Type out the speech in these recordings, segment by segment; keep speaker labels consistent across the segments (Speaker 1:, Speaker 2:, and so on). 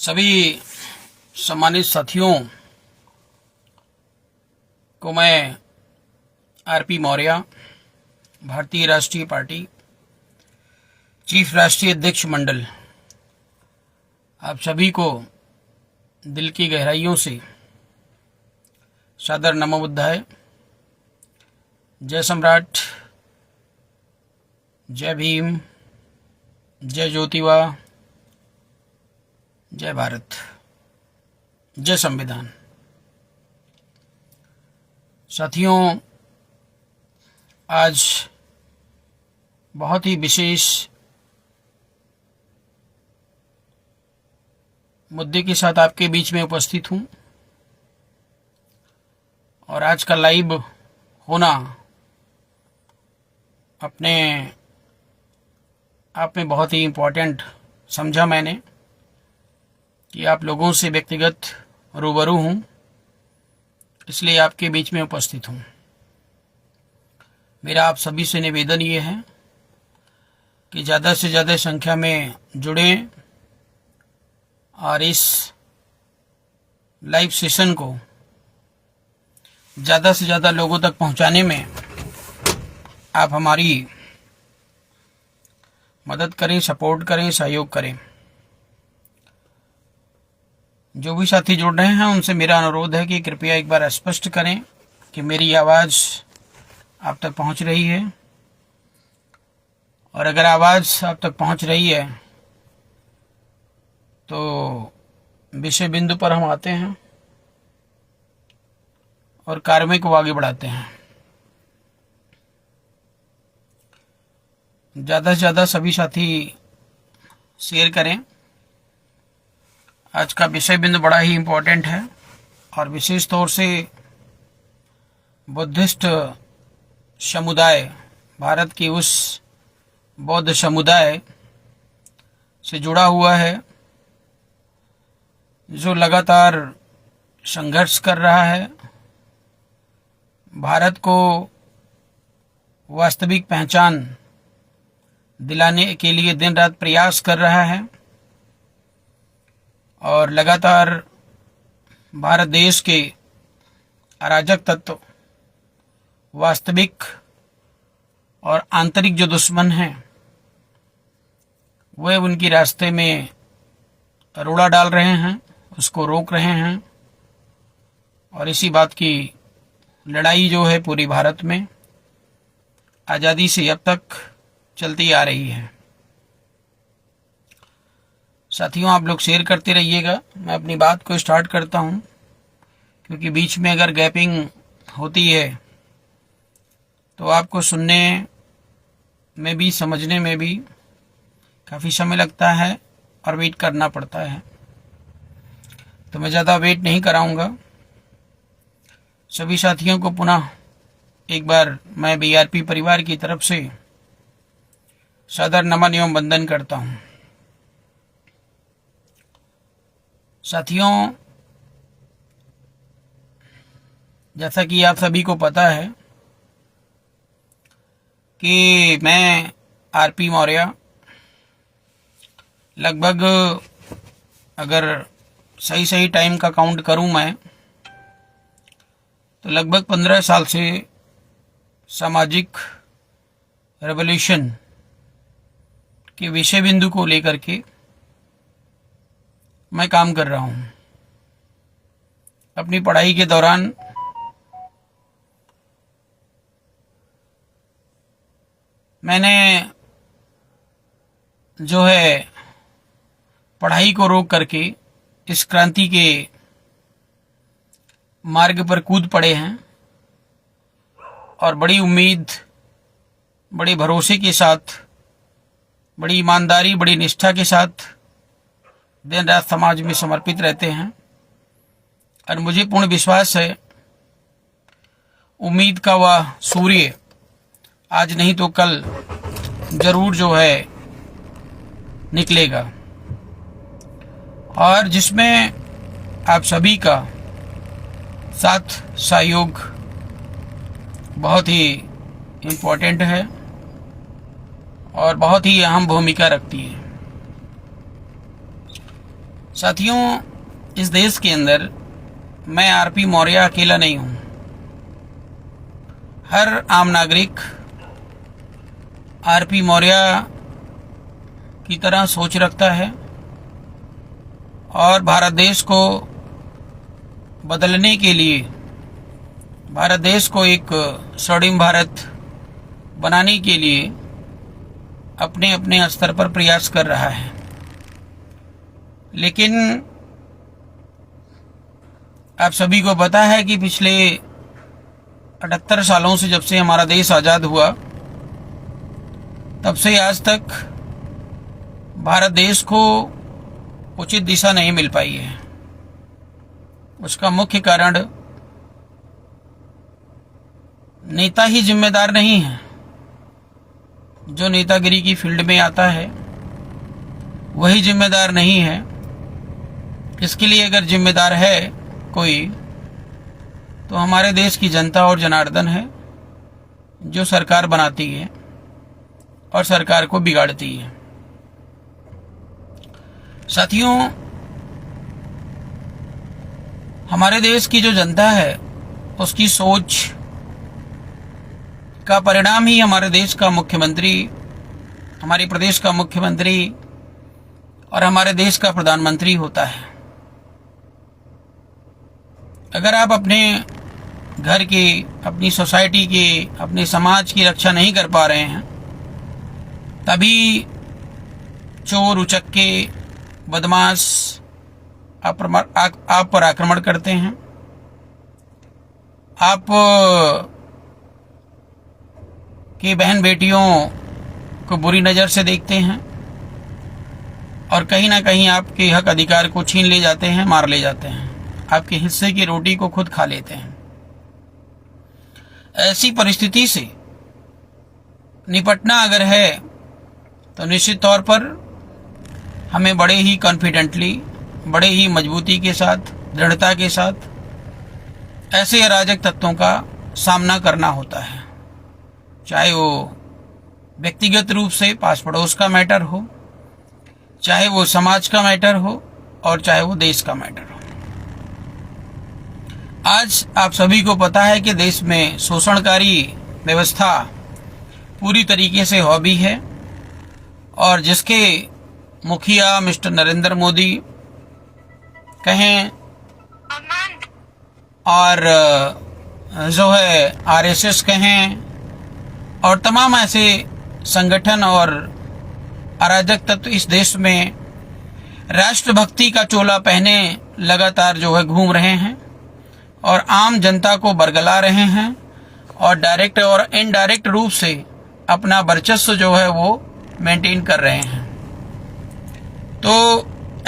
Speaker 1: सभी सम्मानित साथियों को मैं आरपी मौर्य, भारतीय राष्ट्रीय पार्टी चीफ राष्ट्रीय अध्यक्ष मंडल, आप सभी को दिल की गहराइयों से सादर नमो बुद्धाय। जय सम्राट, जय भीम, जय ज्योतिबा, जय भारत, जय संविधान। साथियों, आज बहुत ही विशेष मुद्दे के साथ आपके बीच में उपस्थित हूं और आज का लाइव होना अपने आप में बहुत ही इम्पोर्टेंट समझा मैंने कि आप लोगों से व्यक्तिगत रूबरू हूं, इसलिए आपके बीच में उपस्थित हूं। मेरा आप सभी से निवेदन ये है कि ज़्यादा से ज़्यादा संख्या में जुड़ें और इस लाइव सेशन को ज़्यादा से ज़्यादा लोगों तक पहुंचाने में आप हमारी मदद करें, सपोर्ट करें, सहयोग करें। जो भी साथी जुड़ रहे हैं उनसे मेरा अनुरोध है कि कृपया एक बार स्पष्ट करें कि मेरी आवाज़ आप तक पहुंच रही है, और अगर आवाज़ आप तक पहुंच रही है तो विषय बिंदु पर हम आते हैं और कार्य को आगे बढ़ाते हैं। ज़्यादा से ज़्यादा सभी साथी शेयर करें। आज का विषय बिंदु बड़ा ही इम्पोर्टेंट है और विशेष तौर से बुद्धिस्ट समुदाय, भारत की उस बौद्ध समुदाय से जुड़ा हुआ है जो लगातार संघर्ष कर रहा है, भारत को वास्तविक पहचान दिलाने के लिए दिन रात प्रयास कर रहा है और लगातार भारत देश के अराजक तत्व, वास्तविक और आंतरिक जो दुश्मन हैं, वे उनकी रास्ते में रोड़ा डाल रहे हैं, उसको रोक रहे हैं। और इसी बात की लड़ाई जो है पूरी भारत में आज़ादी से अब तक चलती आ रही है। साथियों, आप लोग शेयर करते रहिएगा। मैं अपनी बात को स्टार्ट करता हूं, क्योंकि बीच में अगर गैपिंग होती है तो आपको सुनने में भी, समझने में भी काफ़ी समय लगता है और वेट करना पड़ता है। तो मैं ज़्यादा वेट नहीं कराऊंगा। सभी साथियों को पुनः एक बार मैं बीआरपी परिवार की तरफ से सादर नमन एवं वंदन करता हूं। साथियों, जैसा कि आप सभी को पता है कि मैं आरपी मौर्य लगभग, अगर सही टाइम का काउंट करूं मैं, तो लगभग 15 साल से सामाजिक रेवोल्यूशन के विषय बिंदु को लेकर के मैं काम कर रहा हूं। अपनी पढ़ाई के दौरान मैंने जो है पढ़ाई को रोक करके इस क्रांति के मार्ग पर कूद पड़े हैं और बड़ी उम्मीद, बड़े भरोसे के साथ, बड़ी ईमानदारी, बड़ी निष्ठा के साथ दिन रात समाज में समर्पित रहते हैं। और मुझे पूर्ण विश्वास है, उम्मीद का वह सूर्य आज नहीं तो कल जरूर जो है निकलेगा, और जिसमें आप सभी का साथ सहयोग बहुत ही इम्पोर्टेंट है और बहुत ही अहम भूमिका रखती है। साथियों, इस देश के अंदर मैं आरपी मौर्य अकेला नहीं हूं। हर आम नागरिक आरपी मौर्य की तरह सोच रखता है और भारत देश को बदलने के लिए, भारत देश को एक स्वर्णिम भारत बनाने के लिए अपने अपने स्तर पर प्रयास कर रहा है। लेकिन आप सभी को पता है कि पिछले 78 सालों से, जब से हमारा देश आज़ाद हुआ, तब से आज तक भारत देश को उचित दिशा नहीं मिल पाई है। उसका मुख्य कारण नेता ही जिम्मेदार नहीं है। जो नेतागिरी की फील्ड में आता है वही जिम्मेदार नहीं है। इसके लिए अगर जिम्मेदार है कोई, तो हमारे देश की जनता और जनार्दन है, जो सरकार बनाती है और सरकार को बिगाड़ती है। साथियों, हमारे देश की जो जनता है उसकी सोच का परिणाम ही हमारे देश का मुख्यमंत्री, हमारे प्रदेश का मुख्यमंत्री और हमारे देश का प्रधानमंत्री होता है। अगर आप अपने घर की, अपनी सोसाइटी की, अपने समाज की रक्षा नहीं कर पा रहे हैं, तभी चोर, उचक्के, बदमाश आप पर आक्रमण करते हैं। आप की बहन बेटियों को बुरी नज़र से देखते हैं और कहीं ना कहीं आपके हक अधिकार को छीन ले जाते हैं, मार ले जाते हैं, आपके हिस्से की रोटी को खुद खा लेते हैं। ऐसी परिस्थिति से निपटना अगर है तो निश्चित तौर पर हमें बड़े ही कॉन्फिडेंटली, बड़े ही मजबूती के साथ, दृढ़ता के साथ ऐसे अराजक तत्वों का सामना करना होता है। चाहे वो व्यक्तिगत रूप से पास पड़ोस का मैटर हो, चाहे वो समाज का मैटर हो और चाहे वो देश का मैटर हो। आज आप सभी को पता है कि देश में शोषणकारी व्यवस्था पूरी तरीके से हावी है और जिसके मुखिया मिस्टर नरेंद्र मोदी कहें और जो है आरएसएस कहें और तमाम ऐसे संगठन और अराजक तत्व इस देश में राष्ट्रभक्ति का चोला पहने लगातार जो है घूम रहे हैं और आम जनता को बरगला रहे हैं और डायरेक्ट और इनडायरेक्ट रूप से अपना वर्चस्व जो है वो मेंटेन कर रहे हैं। तो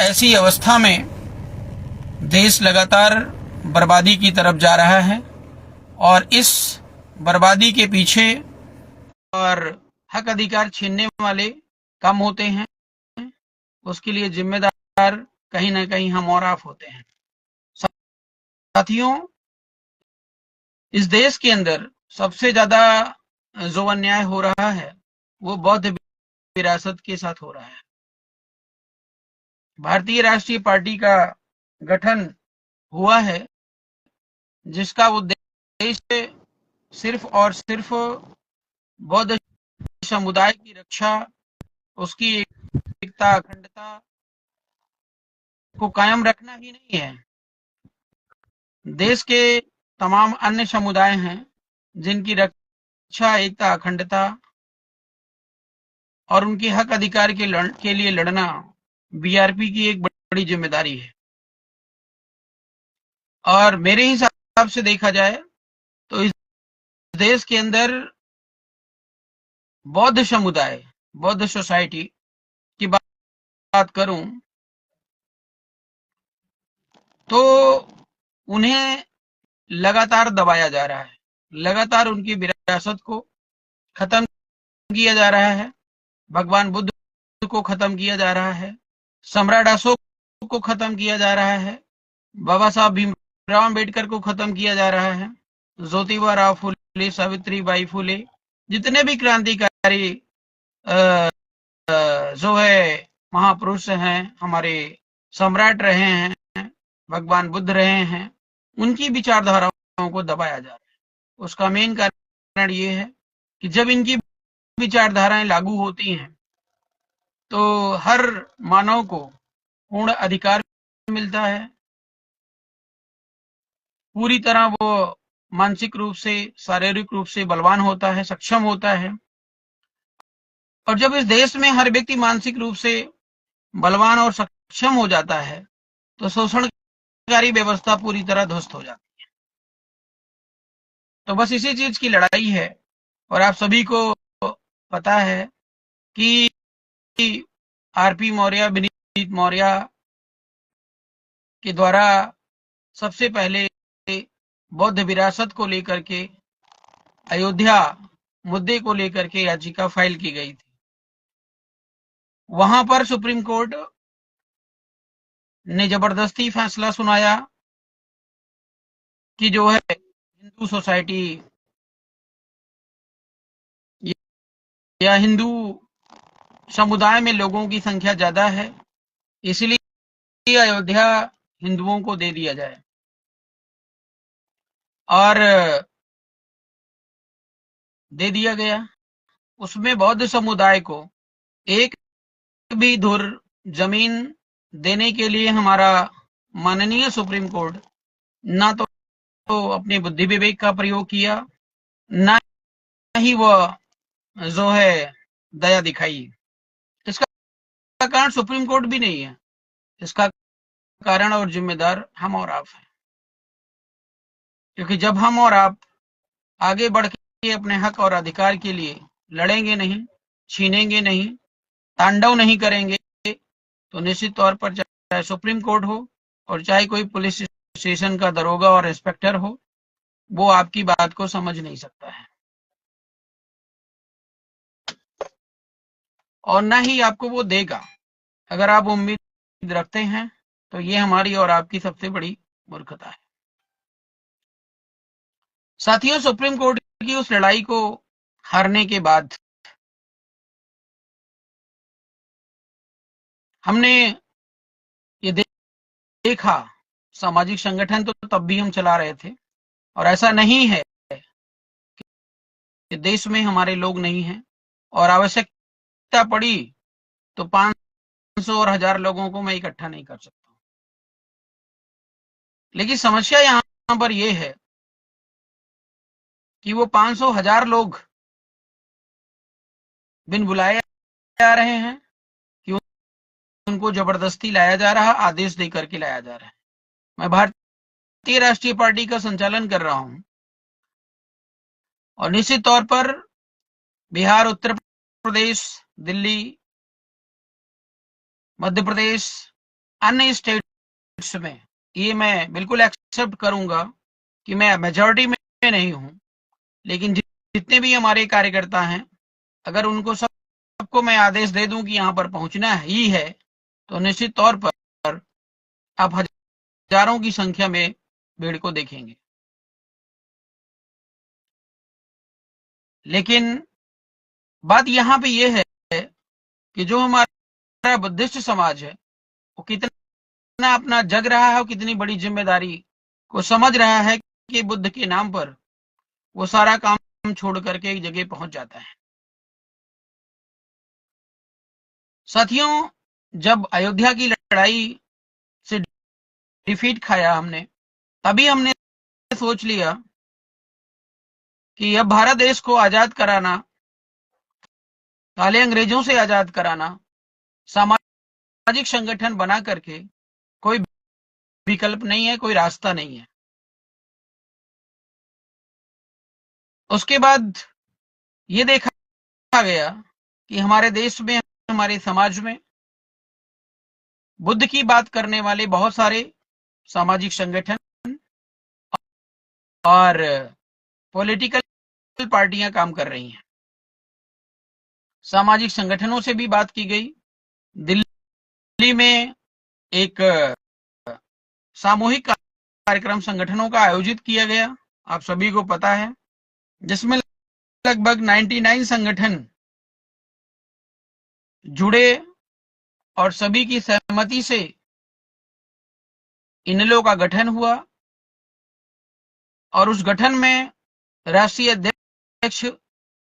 Speaker 1: ऐसी अवस्था में देश लगातार बर्बादी की तरफ जा रहा है और इस बर्बादी के पीछे और हक अधिकार छीनने वाले कम होते हैं, उसके लिए जिम्मेदार कहीं ना कहीं हम और आप होते हैं। साथियों, इस देश के अंदर सबसे ज्यादा जो अन्याय हो रहा है वो बौद्ध विरासत के साथ हो रहा है। भारतीय राष्ट्रीय पार्टी का गठन हुआ है जिसका उद्देश्य सिर्फ और सिर्फ बौद्ध समुदाय की रक्षा, उसकी एकता, अखंडता को कायम रखना ही नहीं है। देश के तमाम अन्य समुदाय हैं जिनकी रक्षा, एकता, अखंडता और उनके हक अधिकार के लिए लड़ना बीआरपी की एक बड़ी जिम्मेदारी है। और मेरे हिसाब से देखा जाए तो इस देश के अंदर बौद्ध समुदाय, बौद्ध सोसाइटी की बात करूं तो उन्हें लगातार दबाया जा रहा है, लगातार उनकी विरासत को खत्म किया जा रहा है। भगवान बुद्ध को खत्म किया जा रहा है, सम्राट अशोक को खत्म किया जा रहा है, बाबा साहब भीमराव अम्बेडकर को खत्म किया जा रहा है, ज्योतिबा राव फुले, सावित्रीबाई फुले, जितने भी क्रांतिकारी जो है महापुरुष हैं हमारे सम्राट रहे हैं, भगवान बुद्ध रहे हैं, उनकी विचारधाराओं को दबाया जा रहा है। उसका मेन कारण ये है कि जब इनकी विचारधाराएं लागू होती हैं तो हर मानव को पूर्ण अधिकार मिलता है, पूरी तरह वो मानसिक रूप से, शारीरिक रूप से बलवान होता है, सक्षम होता है। और जब इस देश में हर व्यक्ति मानसिक रूप से बलवान और सक्षम हो जाता है तो शोषणकारी व्यवस्था पूरी तरह ध्वस्त हो जाती है। तो बस इसी चीज की लड़ाई है। और आप सभी को पता है कि आरपी मौर्य, विनीत मौर्य के द्वारा सबसे पहले बौद्ध विरासत को लेकर के, अयोध्या मुद्दे को लेकर के याचिका फाइल की गई थी। वहां पर सुप्रीम कोर्ट ने जबरदस्ती फैसला सुनाया कि जो है हिंदू सोसाइटी या हिंदू समुदाय में लोगों की संख्या ज्यादा है, इसलिए अयोध्या हिंदुओं को दे दिया जाए। और दे दिया गया। उसमें बौद्ध समुदाय को एक भी धुर जमीन देने के लिए हमारा माननीय सुप्रीम कोर्ट ना तो अपने बुद्धि विवेक का प्रयोग किया, ना ही वह जो है दया दिखाई। इसका कारण सुप्रीम कोर्ट भी नहीं है, इसका कारण और जिम्मेदार हम और आप हैं। क्योंकि जब हम और आप आगे बढ़ के अपने हक और अधिकार के लिए लड़ेंगे नहीं, छीनेंगे नहीं, तांडव नहीं करेंगे, तो निश्चित तौर पर चाहे सुप्रीम कोर्ट हो और चाहे कोई पुलिस स्टेशन का दरोगा और इंस्पेक्टर हो, वो आपकी बात को समझ नहीं सकता है और ना ही आपको वो देगा। अगर आप उम्मीद रखते हैं तो ये हमारी और आपकी सबसे बड़ी मूर्खता है। साथियों, सुप्रीम कोर्ट की उस लड़ाई को हारने के बाद हमने ये देखा, सामाजिक संगठन तो तब भी हम चला रहे थे, और ऐसा नहीं है कि देश में हमारे लोग नहीं हैं, और आवश्यकता पड़ी तो 500 और 1000 लोगों को मैं इकट्ठा नहीं कर सकता। लेकिन समस्या यहां पर यह है कि वो 500 1000 लोग बिन बुलाए आ रहे हैं, कि उनको जबरदस्ती लाया जा रहा, आदेश देकर के लाया जा रहा है। मैं भारतीय राष्ट्रीय पार्टी का संचालन कर रहा हूं और निश्चित तौर पर बिहार, उत्तर प्रदेश, दिल्ली, मध्य प्रदेश, अन्य स्टेट्स में ये मैं बिल्कुल एक्सेप्ट करूंगा कि मैं मेजॉरिटी में नहीं हूं, लेकिन जितने भी हमारे कार्यकर्ता हैं, अगर उनको सबको मैं आदेश दे दूं कि यहां पर पहुंचना ही है, तो निश्चित तौर पर आप हजारों की संख्या में भीड़ को देखेंगे। लेकिन बात यहां पे ये है कि जो हमारा बुद्धिस्ट समाज है वो कितना अपना जग रहा है और कितनी बड़ी जिम्मेदारी को समझ रहा है कि बुद्ध के नाम पर वो सारा काम छोड़ करके एक जगह पहुंच जाता है। साथियों, जब अयोध्या की लड़ाई से डिफीट खाया हमने, तभी हमने सोच लिया कि अब भारत देश को आजाद कराना, काले अंग्रेजों से आजाद कराना, सामाजिक संगठन बना करके कोई विकल्प नहीं है, कोई रास्ता नहीं है। उसके बाद ये देखा गया कि हमारे देश में, हमारे समाज में बुद्ध की बात करने वाले बहुत सारे सामाजिक संगठन और पॉलिटिकल पार्टियां काम कर रही हैं। सामाजिक संगठनों से भी बात की गई। दिल्ली में एक सामूहिक कार्यक्रम संगठनों का आयोजित किया गया, आप सभी को पता है, जिसमें लगभग 99 संगठन जुड़े और सभी की सहमति से इनेलो का गठन हुआ और उस गठन में राष्ट्रीय अध्यक्ष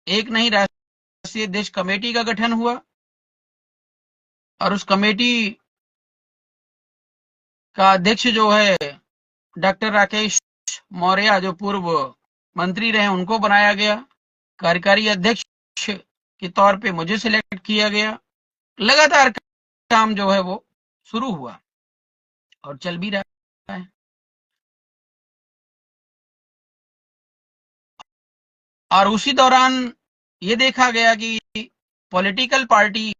Speaker 1: एक नहीं, राष्ट्रीय अध्यक्ष कमेटी का गठन हुआ और उस कमेटी का अध्यक्ष जो है डॉक्टर राकेश मौर्य, जो पूर्व मंत्री रहे, उनको बनाया गया। कार्यकारी अध्यक्ष के तौर पे मुझे सिलेक्ट किया गया। लगातार काम जो है वो शुरू हुआ और चल भी रहा है। और उसी दौरान ये देखा गया कि पॉलिटिकल पार्टी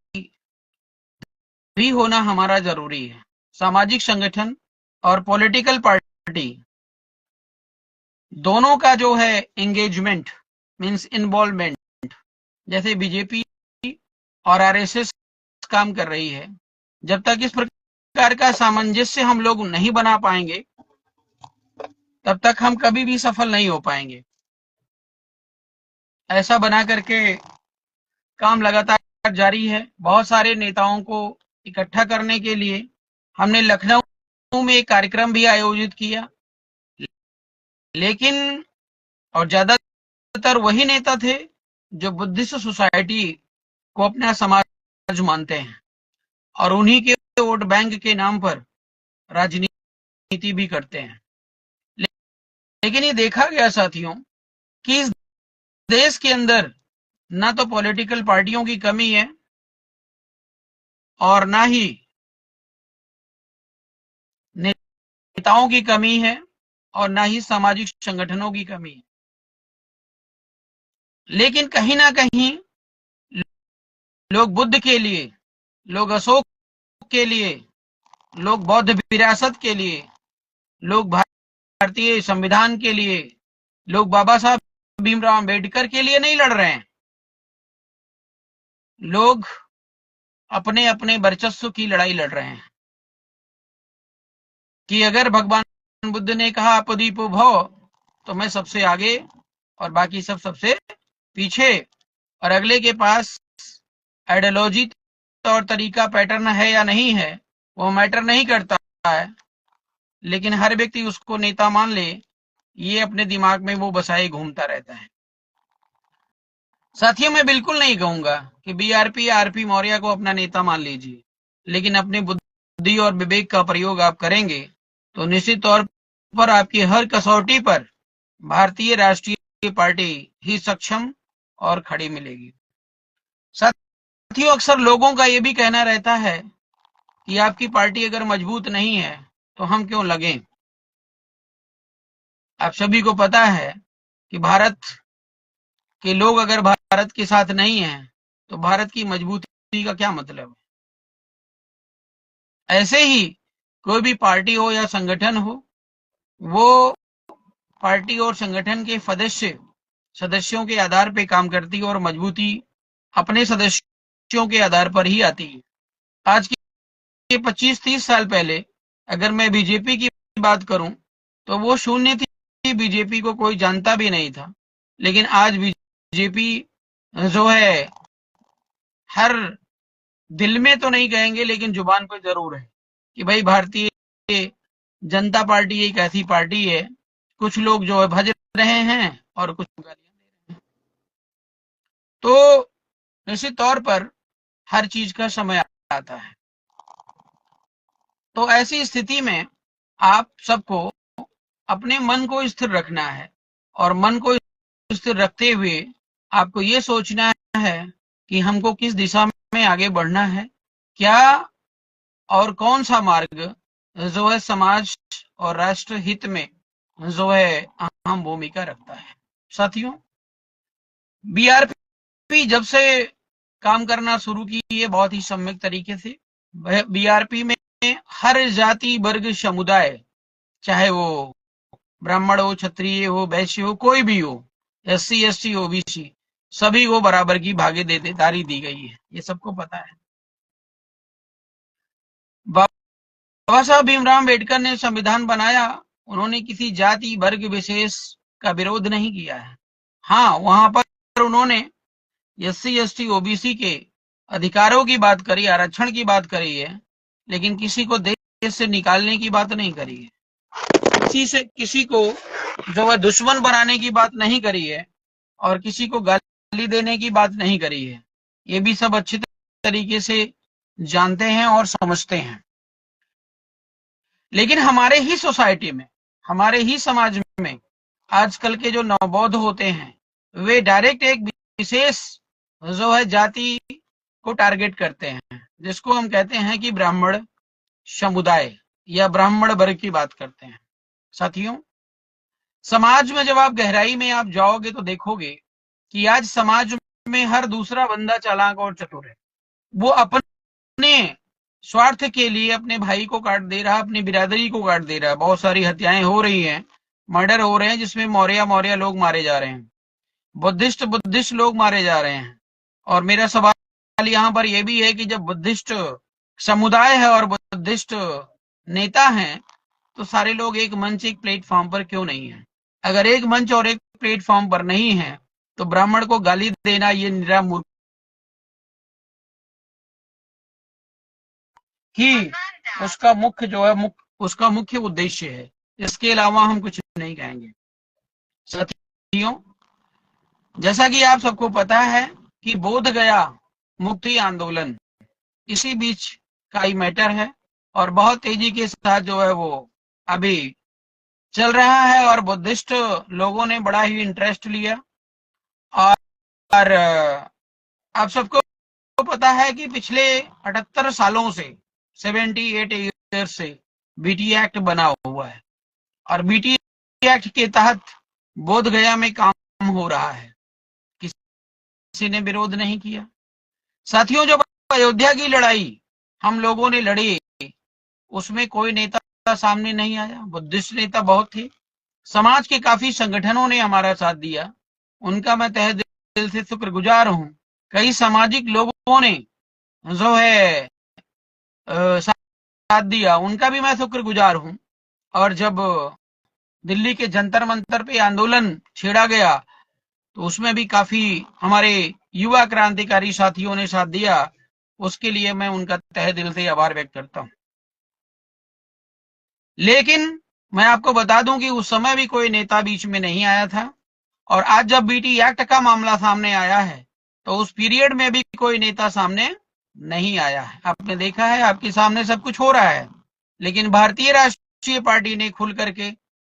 Speaker 1: भी होना हमारा जरूरी है। सामाजिक संगठन और पॉलिटिकल पार्टी दोनों का जो है एंगेजमेंट मींस इन्वॉल्वमेंट, जैसे बीजेपी और आरएसएस काम कर रही है, जब तक इस प्रकार का सामंजस्य हम लोग नहीं बना पाएंगे तब तक हम कभी भी सफल नहीं हो पाएंगे। ऐसा बना करके काम लगातार जारी है। बहुत सारे नेताओं को इकट्ठा करने के लिए हमने लखनऊ में एक कार्यक्रम भी आयोजित किया, लेकिन और ज्यादातर वही नेता थे जो बुद्धिस्ट सोसाइटी को अपना समाज मानते हैं और उन्हीं के वोट बैंक के नाम पर राजनीति भी करते हैं। लेकिन ये देखा गया साथियों कि इस देश के अंदर ना तो पॉलिटिकल पार्टियों की कमी है और ना ही नेताओं की कमी है और ना ही सामाजिक संगठनों की कमी है। लेकिन कहीं ना कहीं लोग बुद्ध के लिए, लोग अशोक के लिए, लोग बौद्ध विरासत के लिए, लोग भारतीय संविधान के लिए, लोग बाबा साहब भीमराव अंबेडकर के लिए नहीं लड़ रहे हैं। लोग अपने अपने वर्चस्व की लड़ाई लड़ रहे हैं कि अगर भगवान बुद्ध ने कहा अपदीपो भव, तो मैं सबसे आगे और बाकी सब सबसे पीछे, और अगले के पास आइडियोलॉजी तौर तरीका पैटर्न है या नहीं है वो मैटर नहीं करता है, लेकिन हर व्यक्ति उसको नेता मान ले, ये अपने दिमाग में वो बसाए घूमता रहता है। साथियों, मैं बिल्कुल नहीं कहूंगा कि बीआरपी या आरपी मौर्य को अपना नेता मान लीजिए, लेकिन अपनी बुद्धि और विवेक का प्रयोग आप करेंगे तो निश्चित तौर पर आपकी हर कसौटी पर भारतीय राष्ट्रीय पार्टी ही सक्षम और खड़ी मिलेगी। साथियों, अक्सर लोगों का ये भी कहना रहता है कि आपकी पार्टी अगर मजबूत नहीं है तो हम क्यों लगें। आप सभी को पता है कि भारत के लोग अगर भारत के साथ नहीं है तो भारत की मजबूती का क्या मतलब है। ऐसे ही कोई भी पार्टी हो या संगठन हो, वो पार्टी और संगठन के सदस्यों के आधार पर काम करती है और मजबूती अपने सदस्यों के आधार पर ही आती है। आज के 25-30 साल पहले अगर मैं बीजेपी की बात करूं तो वो शून्य थी, बीजेपी को कोई जानता भी नहीं था। लेकिन आज बीजेपी जो है हर दिल में तो नहीं कहेंगे लेकिन जुबान पर जरूर है कि भाई भारतीय जनता पार्टी एक ऐसी पार्टी है, कुछ लोग जो है भज रहे हैं और कुछ गालियां दे रहे हैं। तो निश्चित तौर पर हर चीज का समय आता है। तो ऐसी स्थिति में आप सबको अपने मन को स्थिर रखना है और मन को स्थिर रखते हुए आपको ये सोचना है कि हमको किस दिशा में आगे बढ़ना है, क्या और कौन सा मार्ग जो है समाज और राष्ट्र हित में जो है अहम भूमिका रखता है। साथियों, बीआरपी जब से काम करना शुरू की है बहुत ही सम्यक तरीके से, बीआरपी में हर जाति वर्ग समुदाय, चाहे वो ब्राह्मण हो, क्षत्रिय हो, वैश्य हो, कोई भी हो, एससी एसटी ओबीसी, सभी को बराबर की भागीदारी दी गई है, ये सबको पता है। बाबा साहब भीमराव अम्बेडकर ने संविधान बनाया, उन्होंने किसी जाति वर्ग विशेष का विरोध नहीं किया है। हाँ, वहां पर उन्होंने एससी एसटी ओबीसी के अधिकारों की बात करी, आरक्षण की बात करी है, लेकिन किसी को देश से निकालने की बात नहीं करी है। किसी को जो है दुश्मन बनाने की बात नहीं करी है और किसी को गाली देने की बात नहीं करी है। ये भी सब अच्छी तरीके से जानते हैं और समझते हैं। लेकिन हमारे ही सोसाइटी में, हमारे ही समाज में आजकल के जो नवबोध होते हैं वे डायरेक्ट एक विशेष जो है जाति को टारगेट करते हैं, जिसको हम कहते हैं कि ब्राह्मण समुदाय या ब्राह्मण वर्ग की बात करते हैं। साथियों, समाज में जब आप गहराई में आप जाओगे तो देखोगे कि आज समाज में हर दूसरा बंदा चालाक और चतुर है। वो अपने स्वार्थ के लिए अपने भाई को काट दे रहा है, अपनी बिरादरी को काट दे रहा है। बहुत सारी हत्याएं हो रही हैं, मर्डर हो रहे हैं, जिसमें मौर्य लोग मारे जा रहे हैं, बुद्धिस्ट लोग मारे जा रहे हैं। और मेरा सवाल यहाँ पर यह भी है कि जब बुद्धिस्ट समुदाय है और बुद्धिस्ट नेता हैं, तो सारे लोग एक मंच, एक प्लेटफॉर्म पर क्यों नहीं है? अगर एक मंच और एक प्लेटफॉर्म पर नहीं है तो ब्राह्मण को गाली देना ये निरा मूर्ख ही उसका मुख्य जो है उसका मुख्य उद्देश्य है। इसके अलावा हम कुछ नहीं कहेंगे। साथियों, जैसा कि आप सबको पता है कि बोध गया मुक्ति आंदोलन इसी बीच का ही मैटर है और बहुत तेजी के साथ जो है वो अभी चल रहा है और बुद्धिस्ट लोगों ने बड़ा ही इंटरेस्ट लिया। और आप सबको पता है कि पिछले 78 सालों से 78 ईयर से बीटी एक्ट बना हुआ है और बीटी एक्ट के तहत बोध गया में काम हो रहा है, किसी ने विरोध नहीं किया। साथियों, जब अयोध्या की लड़ाई हम लोगों ने लड़ी, उसमें कोई नेता सामने नहीं आया। बुद्धिस्ट नेता बहुत थे, समाज के काफी संगठनों ने हमारा साथ दिया, उनका मैं तहे दिल से शुक्रगुजार हूं। कई सामाजिक लोगों ने जो है साथ दिया, उनका भी मैं शुक्रगुजार हूं। और जब दिल्ली के जंतर मंतर पे आंदोलन छेड़ा गया तो उसमें भी काफी हमारे युवा क्रांतिकारी साथियों ने साथ दिया, उसके लिए मैं उनका तहे दिल से आभार व्यक्त करता हूं। लेकिन मैं आपको बता दूं कि उस समय भी कोई नेता बीच में नहीं आया था और आज जब बीटी एक्ट का मामला सामने आया है तो उस पीरियड में भी कोई नेता सामने नहीं आया है। आपने देखा है, आपके सामने सब कुछ हो रहा है, लेकिन भारतीय राष्ट्रीय पार्टी ने खुल करके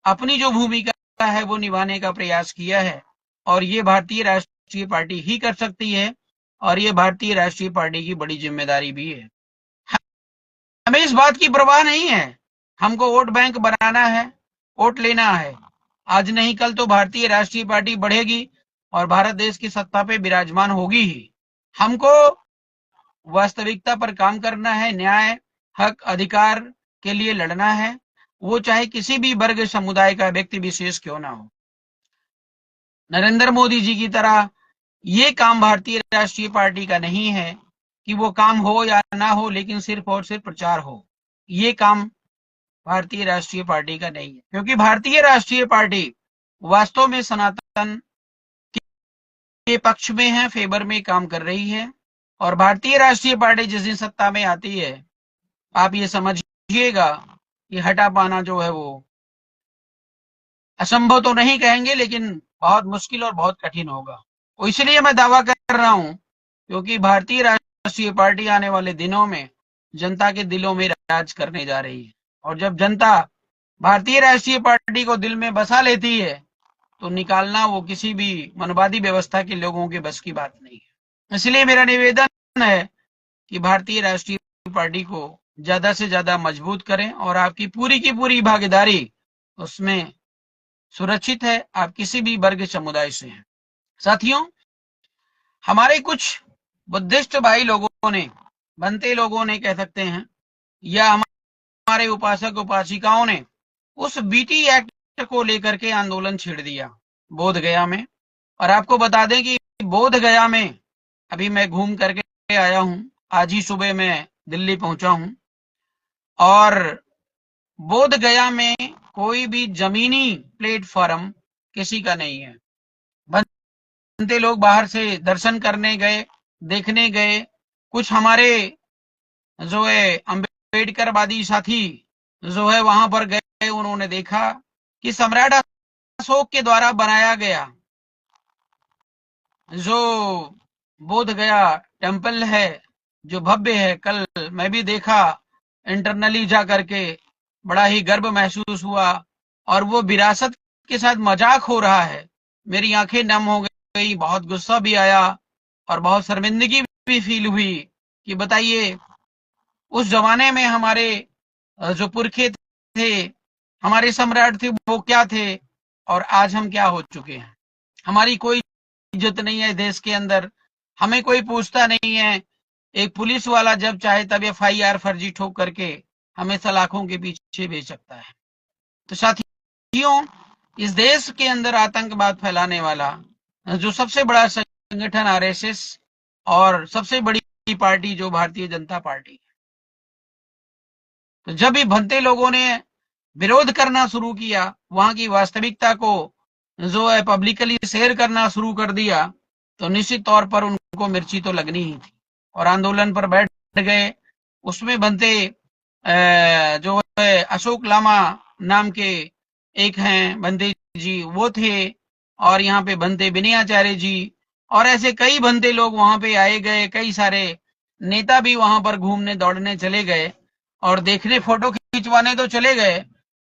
Speaker 1: अपनी जो भूमिका है वो निभाने का प्रयास किया है और ये भारतीय राष्ट्रीय पार्टी ही कर सकती है और ये भारतीय राष्ट्रीय पार्टी की बड़ी जिम्मेदारी भी है। हमें इस बात की परवाह नहीं है, हमको वोट बैंक बनाना है, वोट लेना है। आज नहीं कल तो भारतीय राष्ट्रीय पार्टी बढ़ेगी और भारत देश की सत्ता पे विराजमान होगी ही। हमको वास्तविकता पर काम करना है, न्याय, हक, अधिकार के लिए लड़ना है, वो चाहे किसी भी वर्ग समुदाय का व्यक्ति विशेष क्यों ना हो। नरेंद्र मोदी जी की तरह ये काम भारतीय राष्ट्रीय पार्टी का नहीं है कि वो काम हो या ना हो, लेकिन सिर्फ और सिर्फ प्रचार हो। ये काम भारतीय राष्ट्रीय पार्टी का नहीं है, क्योंकि भारतीय राष्ट्रीय पार्टी वास्तव में सनातन के पक्ष में है, फेवर में काम कर रही है। और भारतीय राष्ट्रीय पार्टी जिस दिन सत्ता में आती है, आप ये समझिएगा कि हटा पाना जो है वो असंभव तो नहीं कहेंगे, लेकिन बहुत मुश्किल और बहुत कठिन होगा। तो इसलिए मैं दावा कर रहा हूं, क्योंकि भारतीय राष्ट्रीय पार्टी आने वाले दिनों में जनता के दिलों में राज करने जा रही है और जब जनता भारतीय राष्ट्रीय पार्टी को दिल में बसा लेती है तो निकालना वो किसी भी मनवादी व्यवस्था के लोगों के बस की बात नहीं है। इसलिए मेरा निवेदन है कि भारतीय राष्ट्रीय पार्टी को ज्यादा से ज्यादा मजबूत करें और आपकी पूरी की पूरी भागीदारी उसमें सुरक्षित है, आप किसी भी वर्ग समुदाय से हैं। साथियों, हमारे कुछ बुद्धिस्ट भाई लोगों ने, बनते लोगों ने कह सकते हैं, या हमारे उपासक उपासिकाओं ने उस बीटी एक्ट को लेकर के आंदोलन छेड़ दिया बोध गया में। और आपको बता दें कि बोध गया में अभी मैं घूम करके आया हूं, आज ही सुबह मैं दिल्ली पहुंचा हूं और बोध गया में कोई भी जमीनी प्लेटफॉर्म किसी का नहीं है। बनते लोग बाहर से दर्शन करने गए, देखने गए, कुछ हमारे जो है अम्बेडकरवादी साथी जो है वहां पर गए, उन्होंने देखा कि सम्राट अशोक के द्वारा बनाया गया जो बोध गया टेम्पल है, जो भव्य है, कल मैं भी देखा इंटरनली जा करके, बड़ा ही गर्व महसूस हुआ। और वो विरासत के साथ मजाक हो रहा है, मेरी आंखें नम हो गई, बहुत गुस्सा भी आया और बहुत शर्मिंदगी भी फील हुई कि बताइए उस जमाने में हमारे जो पुरखे थे, हमारे सम्राट थे, वो क्या थे और आज हम क्या हो चुके हैं। हमारी कोई इज्जत नहीं है देश के अंदर, हमें कोई पूछता नहीं है। एक पुलिस वाला जब चाहे तब FIR फर्जी ठोक करके हमें सलाखों के पीछे भेज सकता है। तो साथियों, इस देश के अंदर आतंकवाद फैलाने वाला जो सबसे बड़ा संगठन RSS और सबसे बड़ी पार्टी जो भारतीय जनता पार्टी है, तो जब भी भंते लोगों ने विरोध करना शुरू किया, वहां की वास्तविकता को जो है पब्लिकली शेयर करना शुरू कर दिया, तो निश्चित तौर पर उनको मिर्ची तो लगनी ही थी और आंदोलन पर बैठ गए। उसमें बनते जो है अशोक लामा नाम के एक हैं बंदे जी, वो थे, और यहाँ पे बनते विनयाचार्य जी, और ऐसे कई बंदे लोग वहां पे आए गए। कई सारे नेता भी वहां पर घूमने दौड़ने चले गए और देखने फोटो खिंचवाने तो चले गए,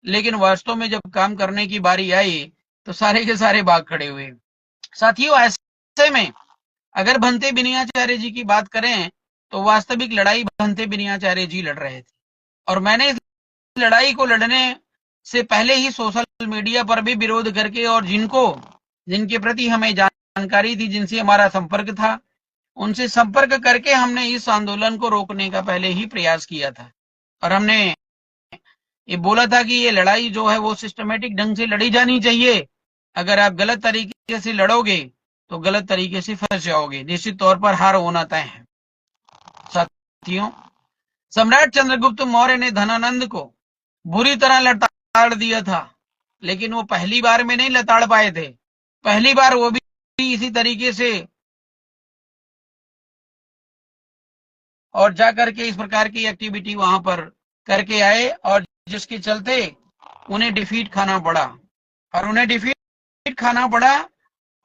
Speaker 1: लेकिन वास्तव में जब काम करने की बारी आई तो सारे के सारे भाग खड़े हुए। साथियों, ऐसे में अगर भंते विनयाचार्य जी की बात करें तो वास्तविक लड़ाई भंते विनयाचार्य जी लड़ रहे थे, और मैंने इस लड़ाई को लड़ने से पहले ही सोशल मीडिया पर भी विरोध करके, और जिनके प्रति हमें जानकारी थी, जिनसे हमारा संपर्क था, उनसे संपर्क करके हमने इस आंदोलन को रोकने का पहले ही प्रयास किया था। और हमने ये बोला था कि ये लड़ाई जो है वो सिस्टमेटिक ढंग से लड़ी जानी चाहिए। अगर आप गलत तरीके से लड़ोगे तो गलत तरीके से फंस जाओगे, निश्चित तौर पर हार होना तय है। साथियों, सम्राट चंद्रगुप्त मौर्य ने धनानंद को बुरी तरह लताड़ दिया था, लेकिन वो पहली बार में नहीं लताड़ पाए थे। पहली बार वो भी इसी तरीके से और जाकर के इस प्रकार की एक्टिविटी वहां पर करके आए, और जिसके चलते उन्हें डिफीट खाना पड़ा, और उन्हें डिफीट खाना पड़ा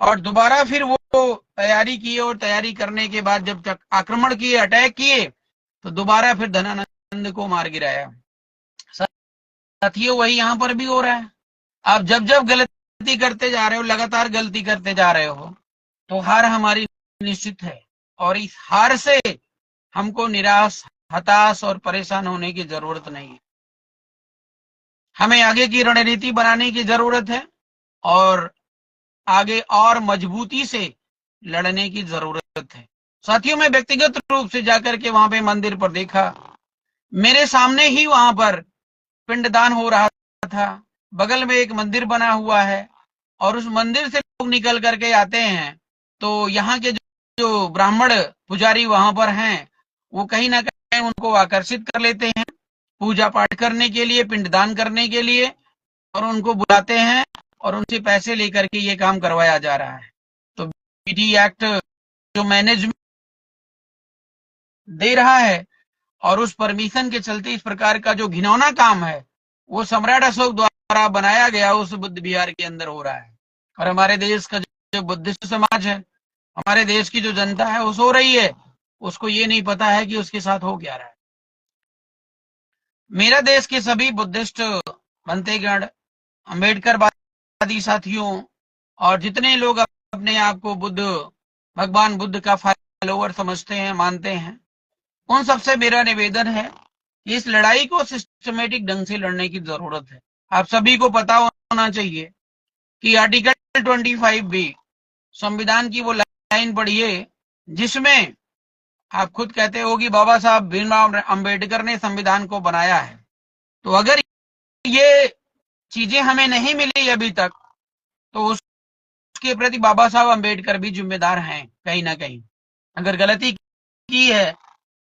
Speaker 1: और दोबारा फिर वो तैयारी की, और तैयारी करने के बाद जब तक आक्रमण किए, अटैक किए, तो दोबारा फिर धनानंद को मार गिराया। साथियों, वही यहां पर भी हो रहा है। आप जब जब गलती करते जा रहे हो, लगातार गलती करते जा रहे हो, तो हार हमारी निश्चित है, और इस हार से हमको निराश, हताश और परेशान होने की जरूरत नहीं है। हमें आगे की रणनीति बनाने की जरूरत है और आगे और मजबूती से लड़ने की जरूरत है। साथियों, मैं व्यक्तिगत रूप से जाकर के वहां पे मंदिर पर देखा, मेरे सामने ही वहां पर पिंडदान हो रहा था। बगल में एक मंदिर बना हुआ है और उस मंदिर से लोग निकल करके आते हैं, तो यहाँ के जो ब्राह्मण पुजारी वहां पर हैं, वो कहीं ना कहीं उनको आकर्षित कर लेते हैं पूजा पाठ करने के लिए, पिंडदान करने के लिए, और उनको बुलाते हैं और उनसे पैसे लेकर के ये काम करवाया जा रहा है। तो BT एक्ट जो मैनेजमेंट दे रहा है, और उस परमिशन के चलते इस प्रकार का जो घिनौना काम है वो सम्राट अशोक द्वारा बनाया गया उस बुद्ध विहार के अंदर हो रहा है। और हमारे देश का जो बुद्धिस्ट समाज है, हमारे देश की जो जनता है, वो सो रही है, उसको ये नहीं पता है कि उसके साथ हो क्या रहा है। मेरा देश के सभी बुद्धिस्ट बंतेगण, अम्बेडकरवादी साथियों, और जितने लोग अपने आप को भगवान बुद्ध का फॉलोवर समझते हैं, मानते हैं, उन सबसे मेरा निवेदन है कि इस लड़ाई को सिस्टमेटिक ढंग से लड़ने की जरूरत है। आप सभी को पता होना चाहिए कि आर्टिकल 25B संविधान की वो लाइन पढ़िए जिसमें आप खुद कहते हो कि बाबा साहब भीमराव अंबेडकर ने संविधान को बनाया है। तो अगर ये चीजें हमें नहीं मिली अभी तक, तो उसके प्रति बाबा साहब अंबेडकर भी जिम्मेदार हैं कहीं ना कहीं। अगर गलती की है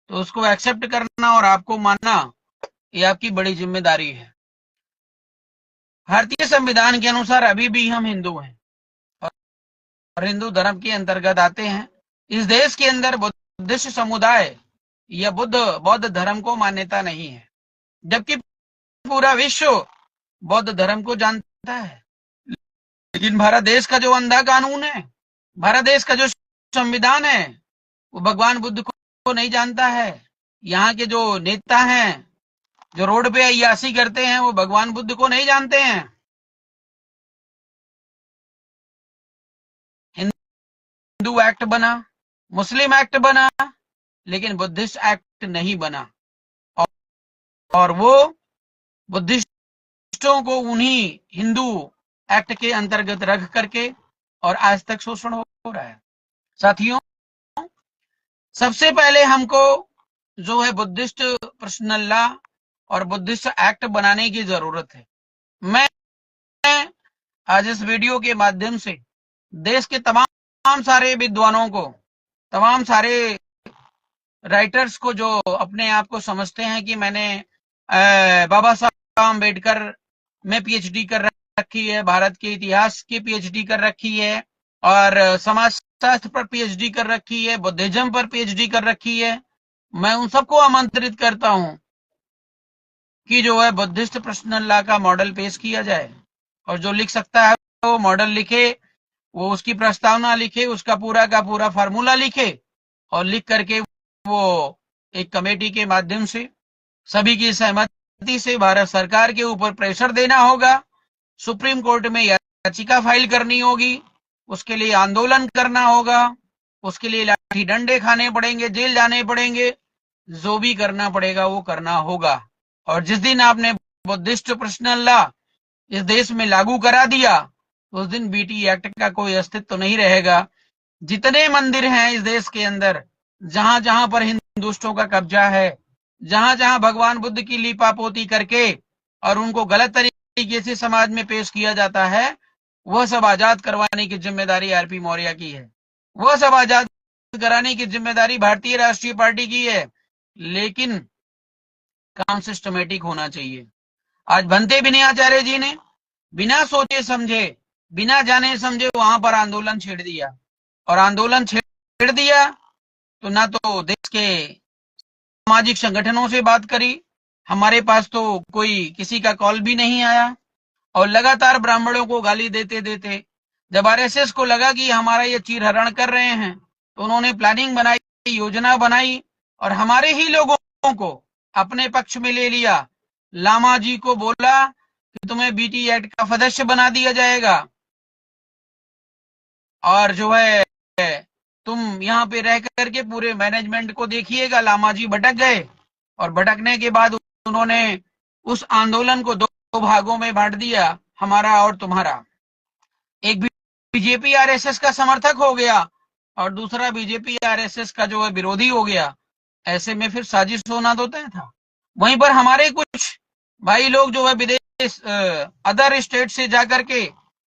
Speaker 1: तो उसको एक्सेप्ट करना और आपको मानना, ये आपकी बड़ी जिम्मेदारी है। भारतीय संविधान के अनुसार अभी भी हम हिंदू हैं और हिंदू धर्म के अंतर्गत आते हैं। इस देश के अंदर बुद्धिस्ट समुदाय या बौद्ध धर्म को मान्यता नहीं है, जबकि पूरा विश्व बौद्ध धर्म को जानता है। लेकिन भारत देश का जो अंधा कानून है, भारत देश का जो संविधान है, वो भगवान बुद्ध को नहीं जानता है। यहाँ के जो नेता हैं, जो रोड पे अय्यासी करते हैं, वो भगवान बुद्ध को नहीं जानते हैं। हिंदू एक्ट बना, मुस्लिम एक्ट बना, लेकिन बुद्धिस्ट एक्ट नहीं बना। और वो बुद्धिस्टों को उन्हीं हिंदू एक्ट के अंतर्गत रख करके और आज तक शोषण हो रहा है। साथियों, सबसे पहले हमको जो है बुद्धिस्ट पर्सनल लॉ और बुद्धिस्ट एक्ट बनाने की जरूरत है। मैं आज इस वीडियो के माध्यम से देश के तमाम सारे विद्वानों को, तमाम सारे राइटर्स को, जो अपने आप को समझते हैं कि मैंने बाबा साहब अम्बेडकर में पीएचडी कर रखी है, भारत के इतिहास की पीएचडी कर रखी है, और समाज शास्त्र पर पीएचडी कर रखी है, बुद्धिज्म पर पीएचडी कर रखी है, मैं उन सबको आमंत्रित करता हूं कि जो है बुद्धिस्ट पर्सनल लॉ का मॉडल पेश किया जाए। और जो लिख सकता है वो मॉडल लिखे, वो उसकी प्रस्तावना लिखे, उसका पूरा का पूरा फार्मूला लिखे, और लिख करके वो एक कमेटी के माध्यम से सभी की सहमति से भारत सरकार के ऊपर प्रेशर देना होगा, सुप्रीम कोर्ट में याचिका फाइल करनी होगी, उसके लिए आंदोलन करना होगा, उसके लिए लाठी डंडे खाने पड़ेंगे, जेल जाने पड़ेंगे, जो भी करना पड़ेगा वो करना होगा। और जिस दिन आपने बुद्धिस्ट पर्सनल लॉ इस देश में लागू करा दिया, उस दिन बीटी एक्ट का कोई अस्तित्व तो नहीं रहेगा। जितने मंदिर हैं इस देश के अंदर, जहां जहां पर हिंदुओं का कब्जा है, जहां जहां भगवान बुद्ध की लीपापोती करके और उनको गलत तरीके से समाज में पेश किया जाता है, वह सब आजाद करवाने की जिम्मेदारी आरपी मौर्य की है, वह सब आजाद कराने की जिम्मेदारी भारतीय राष्ट्रीय पार्टी की है। लेकिन काम सिस्टमेटिक होना चाहिए। आज भंते विनयाचार्य जी ने बिना सोचे समझे, बिना जाने समझे वहां पर आंदोलन छेड़ दिया, और आंदोलन छेड़ दिया तो ना तो देश के सामाजिक संगठनों से बात करी, हमारे पास तो कोई किसी का कॉल भी नहीं आया, और लगातार ब्राह्मणों को गाली देते देते जब आरएसएस को लगा कि हमारा ये चीरहरण कर रहे हैं, तो उन्होंने प्लानिंग बनाई, योजना बनाई, और हमारे ही लोगों को अपने पक्ष में ले लिया। लामा जी को बोला कि तुम्हें बीटी एक्ट का सदस्य बना दिया जाएगा, और जो है तुम यहाँ पे रह करके पूरे मैनेजमेंट को देखिएगा। लामा जी भटक गए, और भटकने के बाद उन्होंने उस आंदोलन को दो भागों में बांट दिया, हमारा और तुम्हारा। एक बीजेपी आरएसएस का समर्थक हो गया, और दूसरा बीजेपी आरएसएस का जो है विरोधी हो गया। ऐसे में फिर साजिश होना तो तय था। वहीं पर हमारे कुछ भाई लोग जो है विदेश, अदर स्टेट से जाकर के,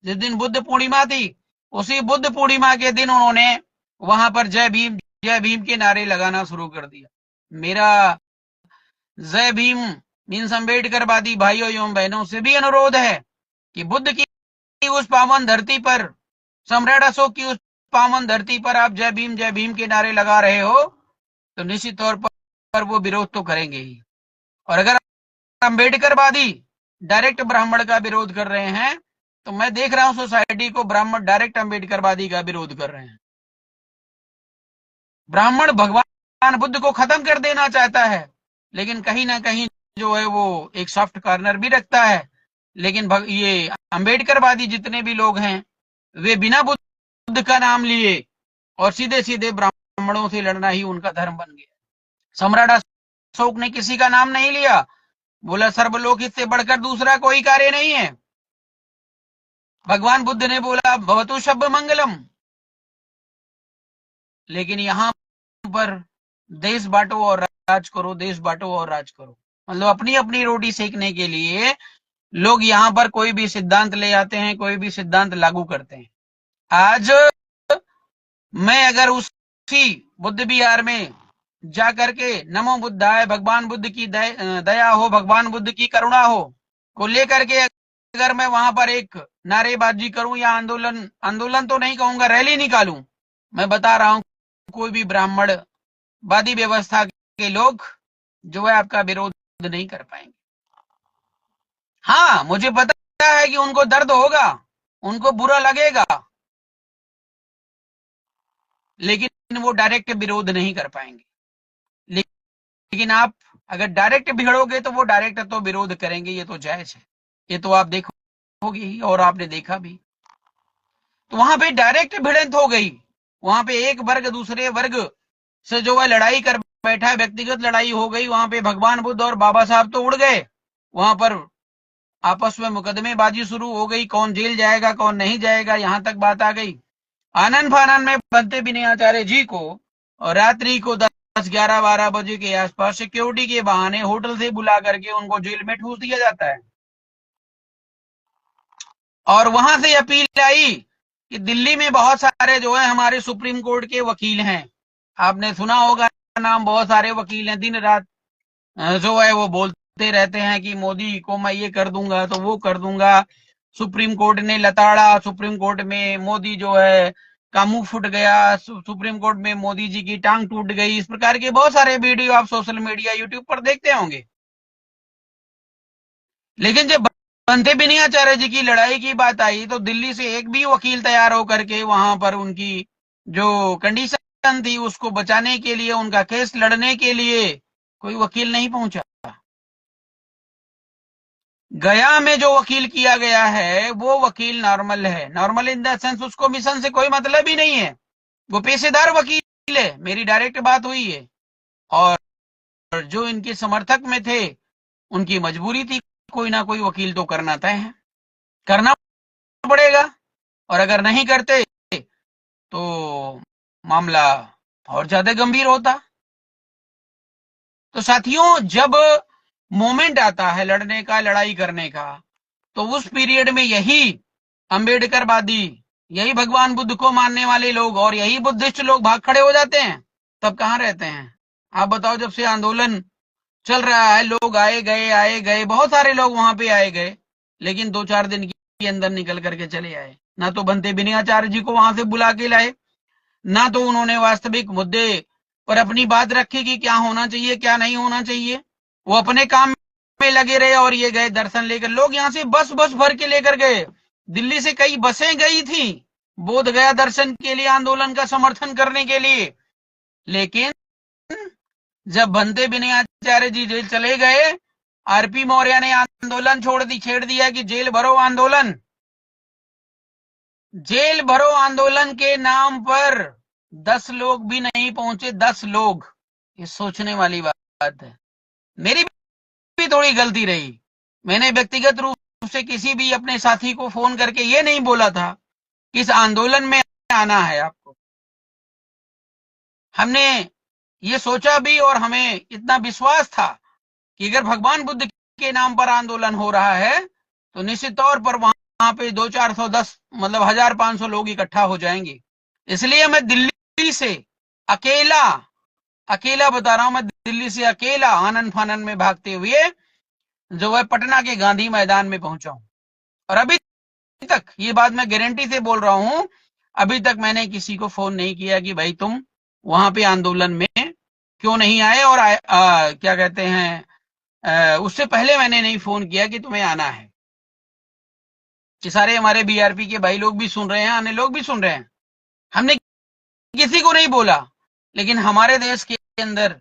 Speaker 1: जिस दिन बुद्ध पूर्णिमा थी, उसी बुद्ध पूर्णिमा के दिन उन्होंने वहां पर जय भीम के नारे लगाना शुरू कर दिया। मेरा जय भीम मीन्स अम्बेडकरवादी भाइयों एवं बहनों से भी अनुरोध है कि बुद्ध की उस पावन धरती पर, सम्राट अशोक की उस पावन धरती पर आप जय भीम के नारे लगा रहे हो, तो निश्चित तौर पर वो विरोध तो करेंगे ही। और अगर अम्बेडकरवादी डायरेक्ट ब्राह्मण का विरोध कर रहे हैं, तो मैं देख रहा हूं सोसाइटी को ब्राह्मण डायरेक्ट अम्बेडकरवादी का विरोध कर रहे हैं। ब्राह्मण भगवान बुद्ध को खत्म कर देना चाहता है, लेकिन कहीं ना कहीं जो है वो एक सॉफ्ट कॉर्नर भी रखता है। लेकिन ये अम्बेडकरवादी जितने भी लोग हैं, वे बिना बुद्ध का नाम लिए और सीधे सीधे ब्राह्मणों से लड़ना ही उनका धर्म बन गया। सम्राट अशोक ने किसी का नाम नहीं लिया, बोला सर्वलोक से बढ़कर दूसरा कोई कार्य नहीं है। भगवान बुद्ध ने बोला भवतु शब्द मंगलम। लेकिन यहां पर देश बांटो और राज करो, देश बांटो और राज करो, मतलब अपनी अपनी रोटी सेकने के लिए लोग यहां पर कोई भी सिद्धांत ले आते हैं, कोई भी सिद्धांत लागू करते हैं। आज मैं अगर उसी बुद्ध विहार में जा करके नमो बुद्धाय, भगवान बुद्ध की दया हो, भगवान बुद्ध की करुणा हो को लेकर के अगर मैं वहां पर एक नारेबाजी करूं या आंदोलन तो नहीं कहूंगा, रैली निकालूं, मैं बता रहा हूं कोई भी ब्राह्मणवादी व्यवस्था के लोग जो है आपका विरोध नहीं कर पाएंगे। हाँ, मुझे पता है कि उनको दर्द होगा, उनको बुरा लगेगा, लेकिन वो डायरेक्ट विरोध नहीं कर पाएंगे। लेकिन आप अगर डायरेक्ट भिड़ोगे तो वो डायरेक्ट तो विरोध करेंगे, ये तो जायज है, ये तो आप देखोगे ही और आपने देखा भी। तो वहां पे डायरेक्ट भिड़ंत हो गई, वहां पे एक वर्ग दूसरे वर्ग से जो है लड़ाई कर बैठा है, व्यक्तिगत लड़ाई हो गई। वहां पे भगवान बुद्ध और बाबा साहब तो उड़ गए, वहां पर आपस में मुकदमेबाजी शुरू हो गई, कौन जेल जाएगा कौन नहीं जाएगा, यहां तक बात आ गई। आनंद फानन में बनते विनयाचार्य जी को और रात्रि को 10-11-12 बजे के आसपास सिक्योरिटी के बहाने होटल से बुला करके उनको जेल में ठूस दिया जाता है। और वहां से अपील आई कि दिल्ली में बहुत सारे जो है हमारे सुप्रीम कोर्ट के वकील हैं, आपने सुना होगा नाम, बहुत सारे वकील हैं, दिन रात जो है वो बोलते रहते हैं कि मोदी को मैं ये कर दूंगा तो वो कर दूंगा। सुप्रीम कोर्ट ने लताड़ा, सुप्रीम कोर्ट में मोदी जो है का मुंह फुट गया, सुप्रीम कोर्ट में मोदी जी की टांग टूट गई, इस प्रकार के बहुत सारे वीडियो आप सोशल मीडिया यूट्यूब पर देखते होंगे। लेकिन जब बनते विनयाचार्य जी की लड़ाई की बात आई तो दिल्ली से एक भी वकील तैयार होकर के वहां पर उनकी जो कंडीशन थी उसको बचाने के लिए, उनका केस लड़ने के लिए कोई वकील नहीं पहुंचा। गया में जो वकील किया गया है वो वकील नॉर्मल है, नॉर्मल इन द सेंस उसको मिशन से कोई मतलब ही नहीं है, वो पेशेदार वकील है, मेरी डायरेक्ट बात हुई है। और जो इनके समर्थक में थे उनकी मजबूरी थी, कोई ना कोई वकील तो करना तय है, करना पड़ेगा, और अगर नहीं करते तो मामला और ज्यादा गंभीर होता। तो साथियों, जब मोमेंट आता है लड़ने का, लड़ाई करने का, तो उस पीरियड में यही अंबेडकरवादी, यही भगवान बुद्ध को मानने वाले लोग और यही बुद्धिस्ट लोग भाग खड़े हो जाते हैं। तब कहां रहते हैं आप बताओ? जब से आंदोलन चल रहा है, लोग आए गए, बहुत सारे लोग वहां पे आए गए, लेकिन 2-4 दिन के अंदर निकल करके चले आए। ना तो बनते विनयाचार्य जी को वहां से बुला के लाए, ना तो उन्होंने वास्तविक मुद्दे पर अपनी बात रखी कि क्या होना चाहिए क्या नहीं होना चाहिए। वो अपने काम में लगे रहे और ये गए दर्शन लेकर। लोग यहाँ से बस बस भर के लेकर गए, दिल्ली से कई बसें गई थी बोध गया दर्शन के लिए, आंदोलन का समर्थन करने के लिए। लेकिन जब बनते विनयाचार्य जी जेल चले गए, आरपी मौर्य ने आंदोलन छेड़ दिया कि जेल भरो आंदोलन। जेल भरो आंदोलन के नाम पर 10 लोग भी नहीं पहुंचे, 10 लोग। ये सोचने वाली बात है। मेरी भी थोड़ी गलती रही, मैंने व्यक्तिगत रूप से किसी भी अपने साथी को फोन करके ये नहीं बोला था कि इस आंदोलन में आना है आपको। हमने ये सोचा भी और हमें इतना विश्वास था कि अगर भगवान बुद्ध के नाम पर आंदोलन हो रहा है तो निश्चित तौर पर वहां पे 200-410 मतलब 1500 लोग इकट्ठा हो जाएंगे। इसलिए मैं दिल्ली से अकेला बता रहा हूं, मैं दिल्ली से अकेला आनन फानन में भागते हुए जो है पटना के गांधी मैदान में पहुंचा हूं। और अभी तक ये बात मैं गारंटी से बोल रहा हूं, अभी तक मैंने किसी को फोन नहीं किया कि भाई तुम वहां पे आंदोलन में क्यों नहीं आए, और क्या कहते हैं, उससे पहले मैंने नहीं फोन किया कि तुम्हें आना है। कि सारे हमारे बीआरपी के भाई लोग भी सुन रहे हैं, अन्य लोग भी सुन रहे हैं। हमने किसी को नहीं बोला, लेकिन हमारे देश के अंदर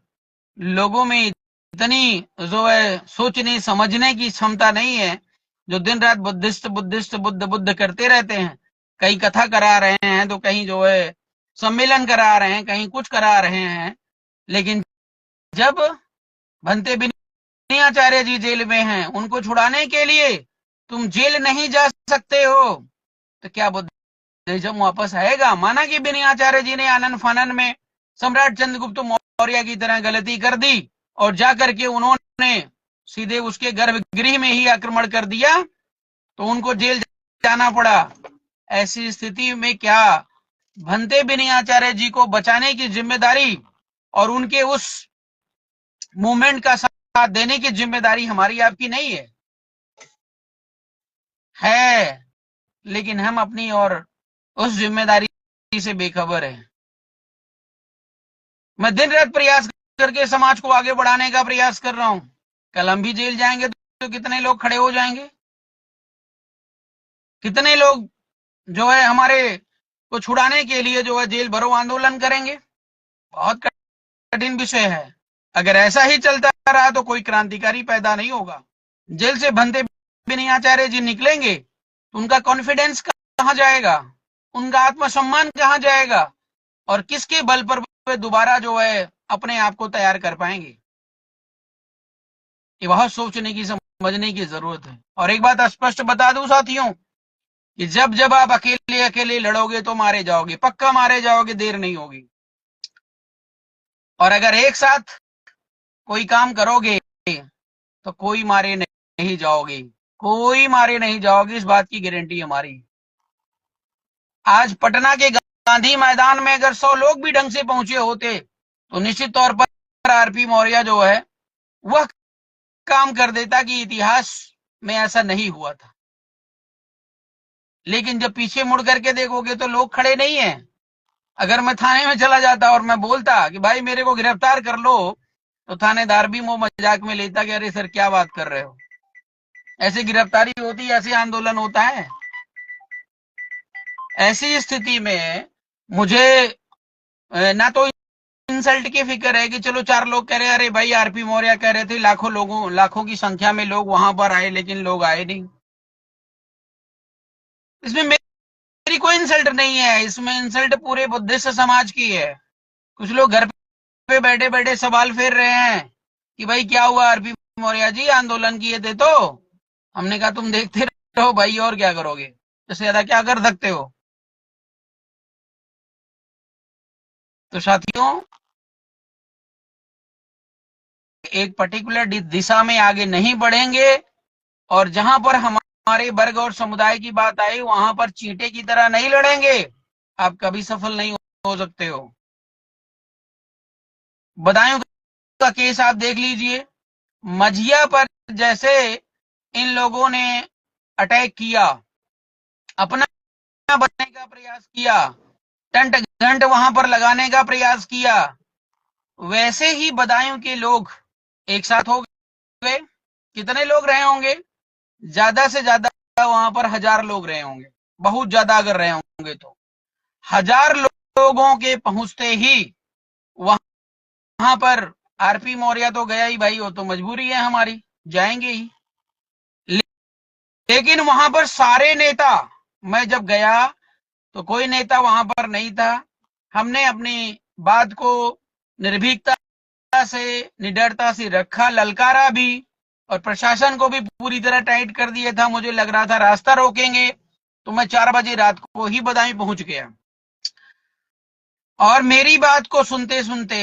Speaker 1: लोगों में इतनी जो है सोचने समझने की क्षमता नहीं है, जो दिन रात बुद्धिस्ट बुद्धिस्ट बुद्ध बुद्ध करते रहते हैं। कहीं कथा करा रहे हैं तो कहीं जो है सम्मेलन करा रहे हैं, कहीं कुछ करा रहे हैं। लेकिन जब बनते विनयाचार्य जी जेल में हैं, उनको छुड़ाने के लिए तुम जेल नहीं जा सकते हो, तो क्या बुद्धिज्म वापस आएगा? माना कि विनयाचार्य जी ने आनन फानन में सम्राट चंद्रगुप्त मौर्य की तरह गलती कर दी और जाकर के उन्होंने सीधे उसके गर्भगृह में ही आक्रमण कर दिया, तो उनको जेल जाना पड़ा। ऐसी स्थिति में क्या बनते विनयाचार्य जी को बचाने की जिम्मेदारी और उनके उस मूवमेंट का साथ देने की जिम्मेदारी हमारी आपकी नहीं है? लेकिन हम अपनी और उस जिम्मेदारी से बेखबर हैं। मैं दिन रात प्रयास करके समाज को आगे बढ़ाने का प्रयास कर रहा हूं। कल हम भी जेल जाएंगे तो कितने लोग खड़े हो जाएंगे? कितने लोग जो है हमारे को छुड़ाने के लिए जो है जेल भरो आंदोलन करेंगे? बहुत कठिन विषय है। अगर ऐसा ही चलता रहा तो कोई क्रांतिकारी पैदा नहीं होगा। जेल से बनते बिनी आचार्य जी निकलेंगे तो उनका कॉन्फिडेंस कहां जाएगा, उनका आत्मसम्मान कहां जाएगा, और किसके बल पर वे दोबारा जो है अपने आप को तैयार कर पाएंगे? ये बहुत सोचने की, समझने की जरूरत है। और एक बात स्पष्ट बता दूं साथियों, कि जब जब आप अकेले अकेले लड़ोगे तो मारे जाओगे, पक्का मारे जाओगे, देर नहीं होगी। और अगर एक साथ कोई काम करोगे तो कोई मारे नहीं जाओगे, कोई मारे नहीं जाओगे, इस बात की गारंटी हमारी। आज पटना के गांधी मैदान में अगर 100 लोग भी ढंग से पहुंचे होते तो निश्चित तौर पर आरपी मौर्य जो है वह काम कर देता कि इतिहास में ऐसा नहीं हुआ था। लेकिन जब पीछे मुड़ करके देखोगे तो लोग खड़े नहीं है। अगर मैं थाने में चला जाता और मैं बोलता कि भाई मेरे को गिरफ्तार कर लो, तो थानेदार भी मुंह मजाक में लेता कि अरे सर क्या बात कर रहे हो, ऐसे गिरफ्तारी होती है, ऐसे आंदोलन होता है। ऐसी स्थिति में मुझे ना तो इंसल्ट की फिक्र है कि चलो 4 लोग कह रहे अरे भाई आरपी मौर्य कह रहे थे लाखों की संख्या में लोग वहां पर आए, लेकिन लोग आए नहीं। इसमें मेरी कोई इंसल्ट नहीं है, इसमें इंसल्ट पूरे बुद्धिस्ट समाज की है। कुछ लोग घर पे बैठे बैठे सवाल फेर रहे हैं कि भाई क्या हुआ, आरपी मौर्य जी आंदोलन किए थे तो। हमने कहा तुम देखते रहो भाई, और क्या करोगे, इससे ज्यादा क्या कर सकते हो। तो साथियों, एक पर्टिकुलर दिशा में आगे नहीं बढ़ेंगे, और जहां पर हमारे वर्ग और समुदाय की बात आई वहां पर चींटे की तरह नहीं लड़ेंगे, आप कभी सफल नहीं हो सकते हो। बदायूं का केस आप देख लीजिए, मझिया पर जैसे इन लोगों ने अटैक किया, अपना बनने का प्रयास किया, टंट घंट वहां पर लगाने का प्रयास किया, वैसे ही बदायूं के लोग एक साथ हो गए। कितने लोग रहे होंगे? ज्यादा से ज्यादा वहां पर 1000 लोग रहे होंगे, बहुत ज्यादा अगर रहे होंगे तो। 1000 लोगों के पहुंचते ही वहां पर आरपी मौर्य तो गया ही भाई, वो तो मजबूरी है हमारी, जाएंगे ही। लेकिन वहां पर सारे नेता, मैं जब गया तो कोई नेता वहां पर नहीं था। हमने अपनी बात को निर्भीकता से, निडरता से रखा, ललकारा भी, और प्रशासन को भी पूरी तरह टाइट कर दिया था। मुझे लग रहा था रास्ता रोकेंगे, तो मैं 4 बजे रात को ही बदायूं पहुंच गया। और मेरी बात को सुनते सुनते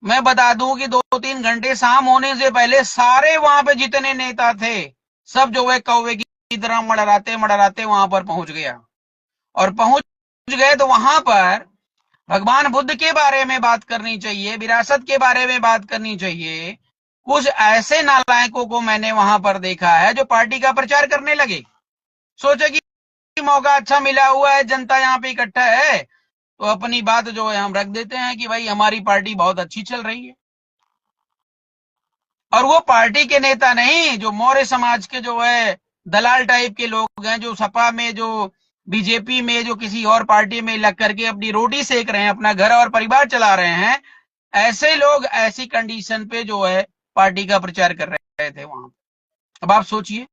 Speaker 1: मैं बता दूं कि 2-3 घंटे शाम होने से पहले सारे वहां पे जितने नेता थे सब जो है कौवे की तरह मड़राते मड़राते वहां पर पहुंच गया। और पहुंच गए तो वहां पर भगवान बुद्ध के बारे में बात करनी चाहिए, विरासत के बारे में बात करनी चाहिए। कुछ ऐसे नालायकों को मैंने वहां पर देखा है जो पार्टी का प्रचार करने लगे। सोचे कि मौका अच्छा मिला हुआ है, जनता यहाँ पे इकट्ठा है, तो अपनी बात जो है हम रख देते हैं कि भाई हमारी पार्टी बहुत अच्छी चल रही है। और वो पार्टी के नेता नहीं, जो मौर्य समाज के जो है दलाल टाइप के लोग हैं, जो सपा में, जो बीजेपी में, जो किसी और पार्टी में लग करके अपनी रोटी सेक रहे हैं, अपना घर और परिवार चला रहे हैं, ऐसे लोग ऐसी कंडीशन पे जो है पार्टी का प्रचार कर रहे थे वहां। अब आप सोचिए,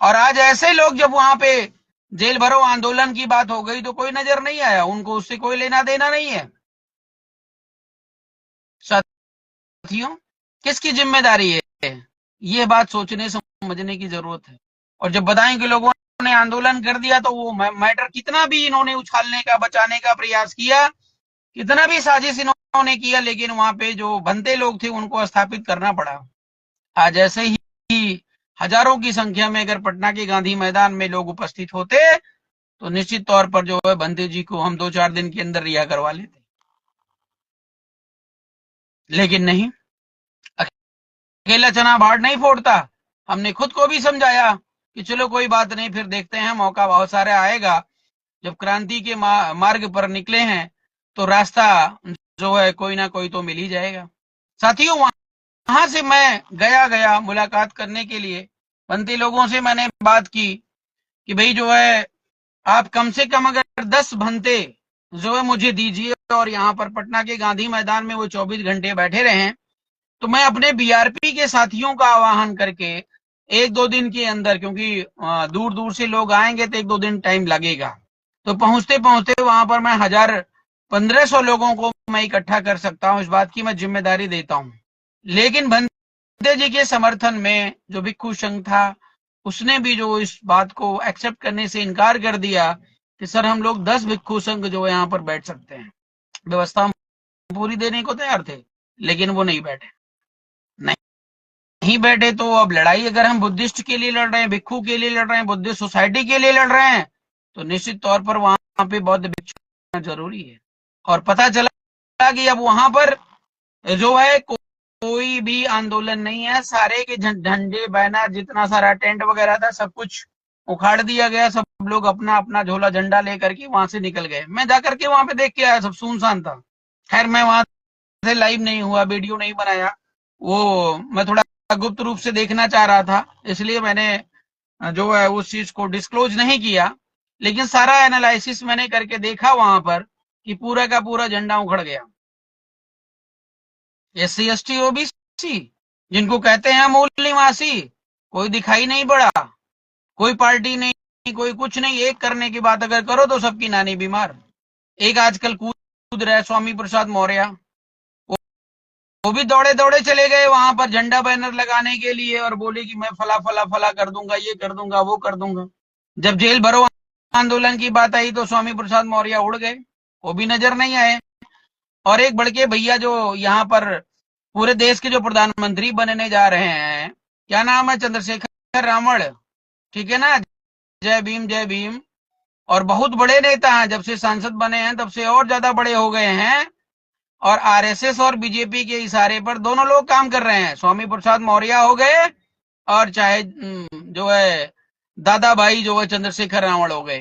Speaker 1: और आज ऐसे लोग जब वहां पे जेल भरो आंदोलन की बात हो गई तो कोई नजर नहीं आया, उनको उससे कोई लेना देना नहीं है। साथियों, किसकी जिम्मेदारी है, ये बात सोचने समझने की जरूरत है। और जब बदायूं के लोगों ने आंदोलन कर दिया तो वो मैटर कितना भी इन्होंने उछालने का, बचाने का प्रयास किया, कितना भी साजिश इन्होंने किया, लेकिन वहां पे जो बनते लोग थे उनको स्थापित करना पड़ा। आज ऐसे ही हजारों की संख्या में अगर पटना के गांधी मैदान में लोग उपस्थित होते तो निश्चित तौर पर जो है बंते जी को हम 2-4 दिन के अंदर रिहा करवा लेते। लेकिन नहीं, अकेला चना भाड़ नहीं फोड़ता। हमने खुद को भी समझाया कि चलो कोई बात नहीं, फिर देखते हैं, मौका बहुत सारा आएगा। जब क्रांति के मार्ग पर निकले हैं तो रास्ता जो है कोई ना कोई तो मिल ही जाएगा। साथियों, वहां से मैं गया मुलाकात करने के लिए, बंती लोगों से मैंने बात की कि भाई जो है आप कम से कम अगर 10 घंटे जो है मुझे दीजिए और यहाँ पर पटना के गांधी मैदान में वो 24 घंटे बैठे रहे, तो मैं अपने बीआरपी के साथियों का आह्वान करके 1-2 दिन के अंदर, क्योंकि दूर दूर से लोग आएंगे तो 1-2 दिन टाइम लगेगा, तो पहुंचते पहुंचते वहां पर मैं 1000-1500 लोगों को मैं इकट्ठा कर सकता हूं, इस बात की मैं जिम्मेदारी देता हूं। लेकिन बंदे जी के समर्थन में जो भिक्खू संघ था उसने भी जो इस बात को एक्सेप्ट करने से इनकार कर दिया कि सर हम लोग 10 भिक्खू संघ जो है यहाँ पर बैठ सकते हैं। व्यवस्था पूरी देने को तैयार थे, लेकिन वो नहीं बैठे। नहीं बैठे तो अब लड़ाई अगर हम बुद्धिस्ट के लिए लड़ रहे हैं, भिक्खू के लिए लड़ रहे हैं, बुद्धिस्ट सोसाइटी के लिए लड़ रहे हैं, तो निश्चित तौर पर वहां पे बौद्ध भिक्षु जरूरी है। और पता चला कि अब वहां पर जो है कोई भी आंदोलन नहीं है, सारे के झंडे बैनर जितना सारा टेंट वगैरह था सब कुछ उखाड़ दिया गया, सब लोग अपना अपना झोला झंडा लेकर के वहां से निकल गए। मैं जाकर के वहां पे देख के आया, सब सुनसान था। खैर मैं वहां से लाइव नहीं हुआ, वीडियो नहीं बनाया, वो मैं थोड़ा गुप्त रूप से देखना चाह रहा था, इसलिए मैंने जो है उस चीज को डिस्क्लोज नहीं किया। लेकिन सारा एनालिसिस मैंने करके देखा वहां पर कि पूरा का पूरा झंडा उखड़ गया। SC ST OBC जिनको कहते हैं मूल निवासी, कोई दिखाई नहीं पड़ा, कोई पार्टी नहीं, कोई कुछ नहीं। एक करने की बात अगर करो तो सबकी नानी बीमार। एक आजकल कूद रहा है स्वामी प्रसाद मौर्य, वो भी दौड़े दौड़े चले गए वहां पर झंडा बैनर लगाने के लिए और बोले कि मैं फला फला फला कर दूंगा, ये कर दूंगा, वो कर दूंगा। जब जेल भरो आंदोलन की बात आई तो स्वामी प्रसाद मौर्य उड़ गए, वो भी नजर नहीं आए। और एक बड़के भैया जो यहाँ पर पूरे देश के जो प्रधानमंत्री बनने जा रहे हैं, क्या नाम है, चंद्रशेखर रावण, ठीक है ना, जय भीम जय भीम। और बहुत बड़े नेता हैं, जब से सांसद बने हैं तब से और ज्यादा बड़े हो गए हैं। और आरएसएस और बीजेपी के इशारे पर दोनों लोग काम कर रहे हैं। स्वामी प्रसाद मौर्य हो गए और चाहे जो है दादा भाई जो है चंद्रशेखर रावण हो गए।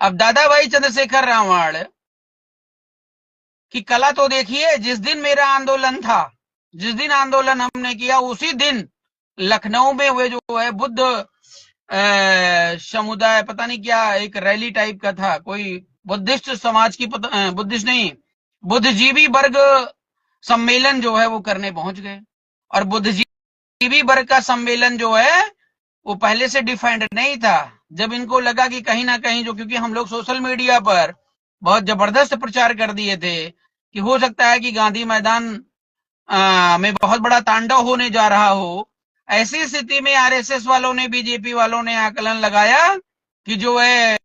Speaker 1: अब दादा भाई चंद्रशेखर रावण की कला तो देखिए, जिस दिन मेरा आंदोलन था, जिस दिन आंदोलन हमने किया, उसी दिन लखनऊ में वे जो है बुद्ध समुदाय, पता नहीं क्या एक रैली टाइप का था, कोई बुद्धिस्ट समाज की, बुद्धिस्ट नहीं, बुद्धिजीवी वर्ग सम्मेलन जो है वो करने पहुंच गए। और बुद्धिजीवी वर्ग का सम्मेलन जो है वो पहले से डिफाइंड नहीं था। जब इनको लगा कि कहीं ना कहीं जो, क्योंकि हम लोग सोशल मीडिया पर बहुत जबरदस्त प्रचार कर दिए थे कि हो सकता है कि गांधी मैदान में बहुत बड़ा तांडव होने जा रहा हो, ऐसी स्थिति में आरएसएस वालों ने, बीजेपी वालों ने आकलन लगाया कि जो है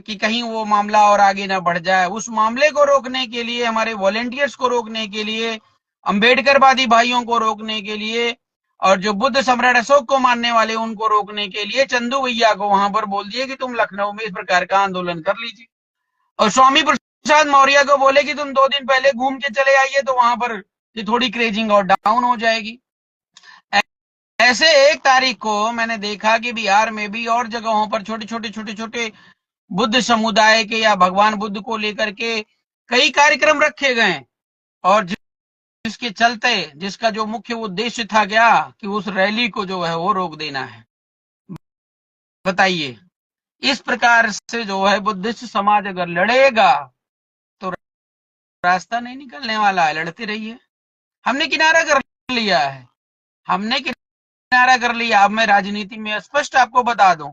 Speaker 1: कि कहीं वो मामला और आगे ना बढ़ जाए। उस मामले को रोकने के लिए, हमारे वॉलेंटियर्स को रोकने के लिए, अंबेडकरवादी भाइयों को रोकने के लिए, और जो बुद्ध सम्राट अशोक को मानने वाले उनको रोकने के लिए चंदू भैया को वहां पर बोल दिए कि तुम लखनऊ में इस प्रकार का आंदोलन कर लीजिए। और स्वामी प्रसाद मौर्य को बोले कि तुम 2 दिन पहले घूम के चले आइए, तो वहां पर थोड़ी क्रेजिंग और डाउन हो जाएगी। ऐसे 1 तारीख को मैंने देखा कि बिहार में भी और जगहों पर छोटे छोटे बुद्ध समुदाय के या भगवान बुद्ध को लेकर के कई कार्यक्रम रखे गए, और जिसके चलते, जिसका जो मुख्य उद्देश्य था क्या कि उस रैली को जो है वो रोक देना है। बताइए, इस प्रकार से जो है बुद्धिस्ट समाज अगर लड़ेगा तो रास्ता नहीं निकलने वाला है। लड़ते रहिए। हमने किनारा कर लिया है, हमने किनारा कर लिया। अब मैं राजनीति में स्पष्ट आपको बता दूं,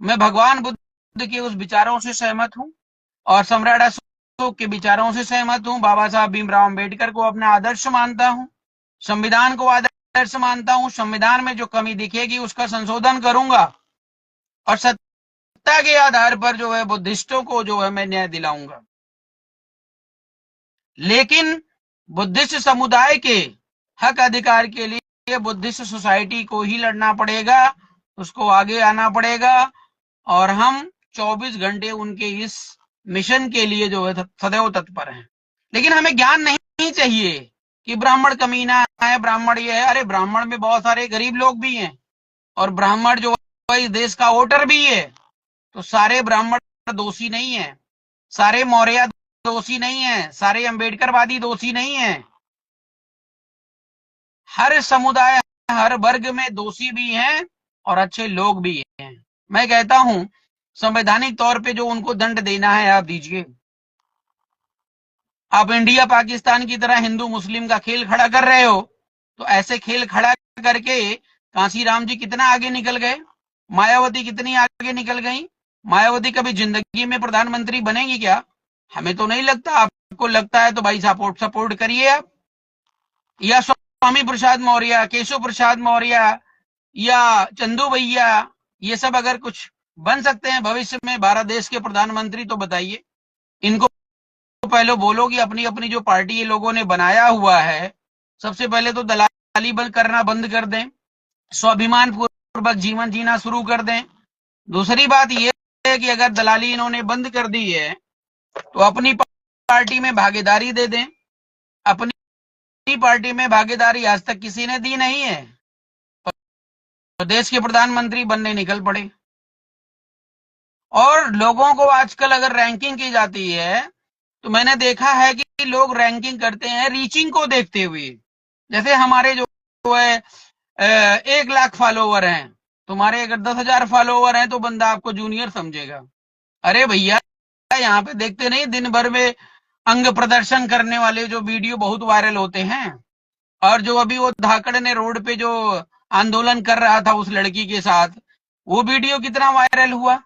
Speaker 1: मैं भगवान बुद्ध के उस विचारों से सहमत हूं और सम्राट अशोक के विचारों से सहमत हूं। बाबा साहब भीमराव अंबेडकर को अपना आदर्श मानता हूं, संविधान को आदर्श मानता हूं। संविधान में जो कमी दिखेगी उसका संशोधन करूंगा और सत्ता के आधार पर जो है बुद्धिस्टों को जो है मैं न्याय दिलाऊंगा। लेकिन बुद्धिस्ट समुदाय के हक अधिकार के लिए बुद्धिस्ट सोसाइटी को ही लड़ना पड़ेगा, उसको आगे आना पड़ेगा। और हम 24 घंटे उनके इस मिशन के लिए जो है सदैव तत्पर हैं। लेकिन हमें ज्ञान नहीं चाहिए कि ब्राह्मण कमीना है, ब्राह्मण ये है। अरे ब्राह्मण में बहुत सारे गरीब लोग भी हैं और ब्राह्मण जो है इस देश का वोटर भी है। तो सारे ब्राह्मण दोषी नहीं है, सारे मौर्य दोषी नहीं है, सारे अंबेडकरवादी दोषी नहीं है। हर समुदाय, हर वर्ग में दोषी भी हैं और अच्छे लोग भी हैं। मैं कहता हूं संवैधानिक तौर पे जो उनको दंड देना है आप दीजिए। आप इंडिया पाकिस्तान की तरह हिंदू मुस्लिम का खेल खड़ा कर रहे हो, तो ऐसे खेल खड़ा करके कांसीराम जी कितना आगे निकल गए, मायावती कितनी आगे निकल गई। मायावती कभी जिंदगी में प्रधानमंत्री बनेगी क्या? हमें तो नहीं लगता। आपको लगता है तो भाई सपोर्ट करिए आप। या स्वामी प्रसाद मौर्य, केशव प्रसाद मौर्य या चंदू भैया, ये सब अगर कुछ बन सकते हैं भविष्य में भारत देश के प्रधानमंत्री तो बताइए। इनको पहले बोलो कि अपनी अपनी जो पार्टी ये लोगों ने बनाया हुआ है, सबसे पहले तो दलाली बंद करना बंद कर दें, स्वाभिमान पूर्वक जीवन जीना शुरू कर दें। दूसरी बात यह है कि अगर दलाली इन्होंने बंद कर दी है तो अपनी पार्टी में भागीदारी दे दें। अपनी पार्टी में भागीदारी आज तक किसी ने दी नहीं है, तो देश के प्रधानमंत्री बनने निकल पड़े। और लोगों को आजकल अगर रैंकिंग की जाती है तो मैंने देखा है कि लोग रैंकिंग करते हैं रीचिंग को देखते हुए। जैसे हमारे जो है 1 लाख फॉलोवर हैं, तुम्हारे अगर 10,000 फॉलोवर हैं तो बंदा आपको जूनियर समझेगा। अरे भैया, यहाँ पे देखते नहीं दिन भर में अंग प्रदर्शन करने वाले जो वीडियो बहुत वायरल होते हैं। और जो अभी वो धाकड़ ने रोड पे जो आंदोलन कर रहा था उस लड़की के साथ, वो वीडियो कितना वायरल हुआ।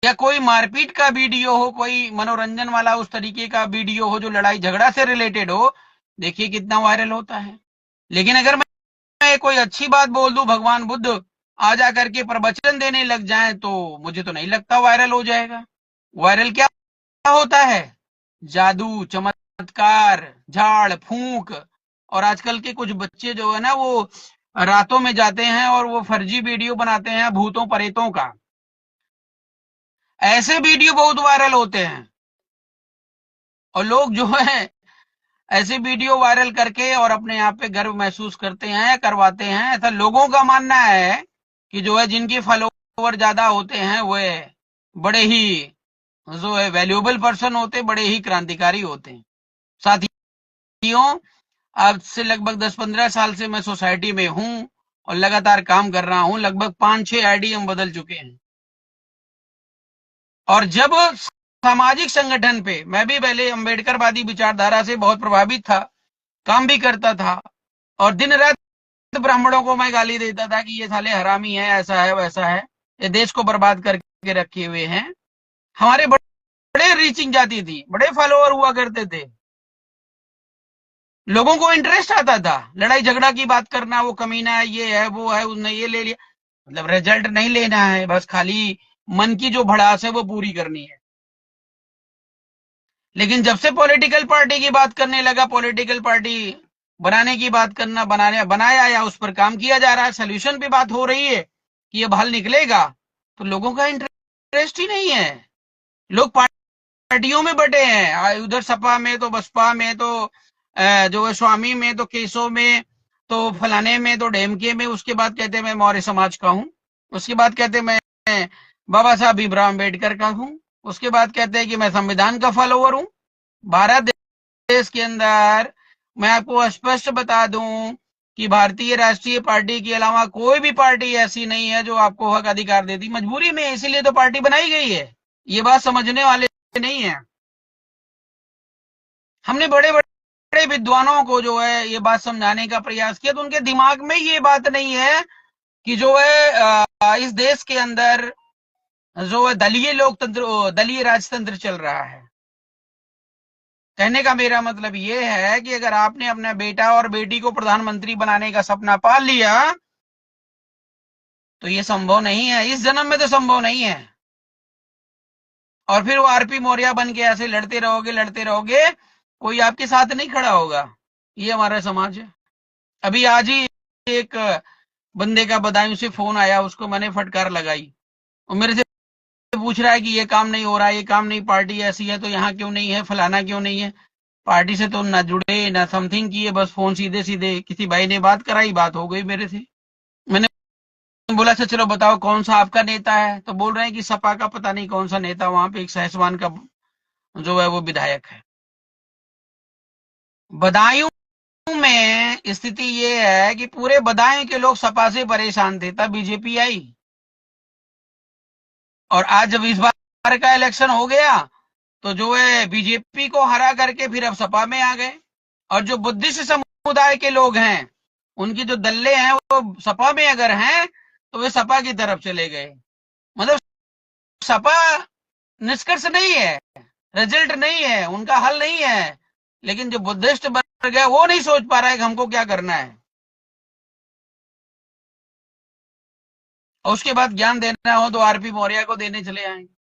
Speaker 1: या कोई मारपीट का वीडियो हो, कोई मनोरंजन वाला उस तरीके का वीडियो हो जो लड़ाई झगड़ा से रिलेटेड हो, देखिए कितना वायरल होता है। लेकिन अगर मैं कोई अच्छी बात बोल दूं, भगवान बुद्ध आ जा करके प्रवचन देने लग जाए, तो मुझे तो नहीं लगता वायरल हो जाएगा। वायरल क्या होता है? जादू, चमत्कार, झाड़ फूंक। और आजकल के कुछ बच्चे जो है ना, वो रातों में जाते हैं और वो फर्जी वीडियो बनाते हैं भूतों प्रेतों का। ऐसे वीडियो बहुत वायरल होते हैं और लोग जो है ऐसे वीडियो वायरल करके और अपने आप पे गर्व महसूस करते हैं, करवाते हैं। ऐसा लोगों का मानना है कि जो है जिनके फॉलोवर ज्यादा होते हैं वो बड़े ही जो है वैल्यूएबल पर्सन होते, बड़े ही क्रांतिकारी होते हैं। साथियों, आज से लगभग 10-15 साल से मैं सोसाइटी में हूं और लगातार काम कर रहा हूं। लगभग 5-6 आईडी हम बदल चुके हैं। और जब सामाजिक संगठन पे मैं भी पहले अंबेडकरवादी विचारधारा से बहुत प्रभावित था, काम भी करता था और दिन रात ब्राह्मणों को मैं गाली देता था कि ये साले हरामी है, ऐसा है वैसा है, ये देश को बर्बाद करके रखे हुए हैं। हमारे बड़े रीचिंग जाती थी, बड़े फॉलोअर हुआ करते थे, लोगों को इंटरेस्ट आता था लड़ाई झगड़ा की बात करना, वो कमीना है, ये है, वो है, उसने ये ले लिया। मतलब रिजल्ट नहीं लेना है, बस खाली मन की जो भड़ास है वो पूरी करनी है। लेकिन जब से पॉलिटिकल पार्टी की बात करने लगा, पॉलिटिकल पार्टी बनाने की बात करना, बनाया या उस पर काम किया जा रहा है, सोल्यूशन पे बात हो रही है कि ये हल निकलेगा, तो लोगों का इंटरेस्ट ही नहीं है। लोग पार्टियों में बटे हैं, उधर सपा में तो बसपा में तो जो है स्वामी में तो केशव में तो फलाने में तो ढेमके में। उसके बाद कहते हैं मैं मौर्य समाज का हूं, उसके बाद कहते हैं मैं बाबा साहब भीमराव अम्बेडकर का हूं, उसके बाद कहते हैं कि मैं संविधान का फॉलोवर हूं। भारत देश के अंदर मैं आपको स्पष्ट बता दूं कि भारतीय राष्ट्रीय पार्टी के अलावा कोई भी पार्टी ऐसी नहीं है जो आपको हक अधिकार देती। मजबूरी में, इसीलिए तो पार्टी बनाई गई है। ये बात समझने वाले नहीं है। हमने बड़े बड़े विद्वानों को जो है ये बात समझाने का प्रयास किया, तो उनके दिमाग में ये बात नहीं है कि जो है इस देश के अंदर जो है दलीय लोकतंत्र, दलीय राजतंत्र चल रहा है। कहने का मेरा मतलब ये है कि अगर आपने अपना बेटा और बेटी को प्रधानमंत्री बनाने का सपना पाल लिया तो ये संभव नहीं है, इस जन्म में तो संभव नहीं है। और फिर वो आरपी मौर्य बन के ऐसे लड़ते रहोगे, कोई आपके साथ नहीं खड़ा होगा। ये हमारा समाज है। अभी आज ही एक बंदे का बदायूं से फोन आया, उसको मैंने फटकार लगाई और मेरे से पूछ रहा है कि ये काम नहीं हो रहा, ये काम नहीं, पार्टी ऐसी है तो यहाँ क्यों नहीं है, फलाना क्यों नहीं है। पार्टी से तो ना जुड़े ना समथिंग किए, बस फोन सीधे सीधे किसी भाई ने बात कराई, बात हो गई मेरे से। मैंने बोला अच्छा चलो बताओ कौन सा आपका नेता है, तो बोल रहे हैं कि सपा का पता नहीं कौन सा नेता वहां पे एक सहसवान का जो है वो विधायक है। बदायूं में स्थिति ये है कि पूरे बदायूं के लोग सपा से परेशान थे, तब बीजेपी आई। और आज जब इस बार का इलेक्शन हो गया तो जो है बीजेपी को हरा करके फिर अब सपा में आ गए। और जो बुद्धिस्ट समुदाय के लोग हैं, उनकी जो दल्ले हैं वो सपा में अगर हैं तो वे सपा की तरफ चले गए। मतलब सपा निष्कर्ष नहीं है, रिजल्ट नहीं है, उनका हल नहीं है। लेकिन जो बुद्धिस्ट वर्ग है वो नहीं सोच पा रहा है कि हमको क्या करना है। और उसके बाद ज्ञान देना हो तो आरपी मौर्य को देने चले आएंगे।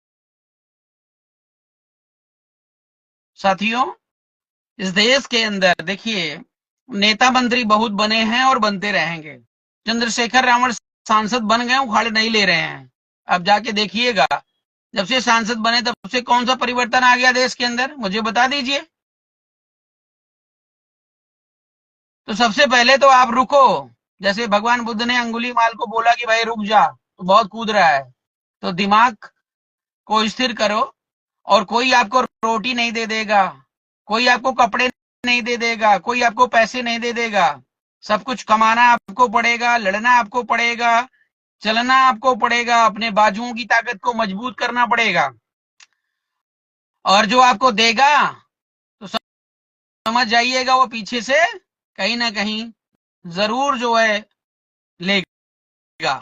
Speaker 1: साथियों, इस देश के अंदर देखिए, नेता मंत्री बहुत बने हैं और बनते रहेंगे। चंद्रशेखर रावण सांसद बन गए, उखाड़े नहीं ले रहे हैं। अब जाके देखिएगा, जब से सांसद बने तब से कौन सा परिवर्तन आ गया देश के अंदर, मुझे बता दीजिए। तो सबसे पहले तो आप रुको। जैसे भगवान बुद्ध ने अंगुली माल को बोला कि भाई रुक जा, तो बहुत कूद रहा है, तो दिमाग को स्थिर करो। और कोई आपको रोटी नहीं दे देगा, कोई आपको कपड़े नहीं दे देगा, कोई आपको पैसे नहीं दे देगा। सब कुछ कमाना आपको पड़ेगा, लड़ना आपको पड़ेगा, चलना आपको पड़ेगा, अपने बाजुओं की ताकत को मजबूत करना पड़ेगा। और जो आपको देगा तो समझ जाइएगा वो पीछे से कहीं ना कहीं जरूर जो है लेगा,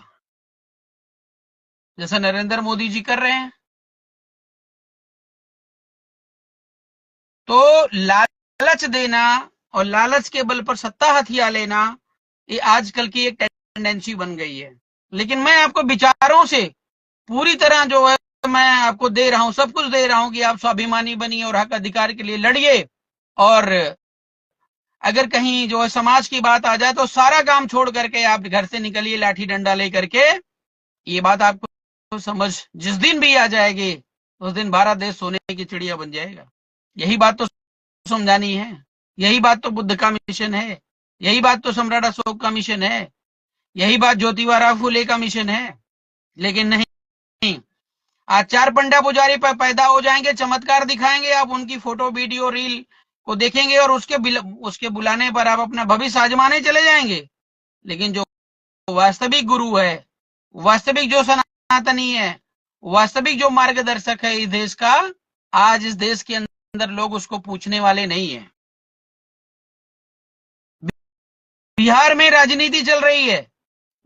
Speaker 1: जैसा नरेंद्र मोदी जी कर रहे हैं। तो लालच देना और लालच के बल पर सत्ता हथिया लेना, ये आजकल की एक टेंडेंसी बन गई है। लेकिन मैं आपको विचारों से पूरी तरह जो है मैं आपको दे रहा हूं, सब कुछ दे रहा हूं कि आप स्वाभिमानी बनिए और हक अधिकार के लिए लड़िए। और अगर कहीं जो है समाज की बात आ जाए तो सारा काम छोड़ करके आप घर से निकलिए लाठी डंडा लेकर के। ये बात आपको समझ जिस दिन भी आ जाएगी उस दिन भारत देश सोने की चिड़िया बन जाएगा। यही बात तो समझानी है, यही बात तो बुद्ध का मिशन है, यही बात तो सम्राट अशोक का मिशन है, यही बात ज्योतिबा फुले का मिशन है। लेकिन नहीं, आज चार पंडा पुजारी पर पैदा हो जाएंगे, चमत्कार दिखाएंगे, आप उनकी फोटो वीडियो रील को देखेंगे और उसके बुलाने पर आप अपना भविष्य आजमाने चले जाएंगे। लेकिन जो वास्तविक गुरु है, वास्तविक जो सनातनी है, वास्तविक जो मार्गदर्शक है इस देश का, आज इस देश के अंदर लोग उसको पूछने वाले नहीं है। बिहार में राजनीति चल रही है,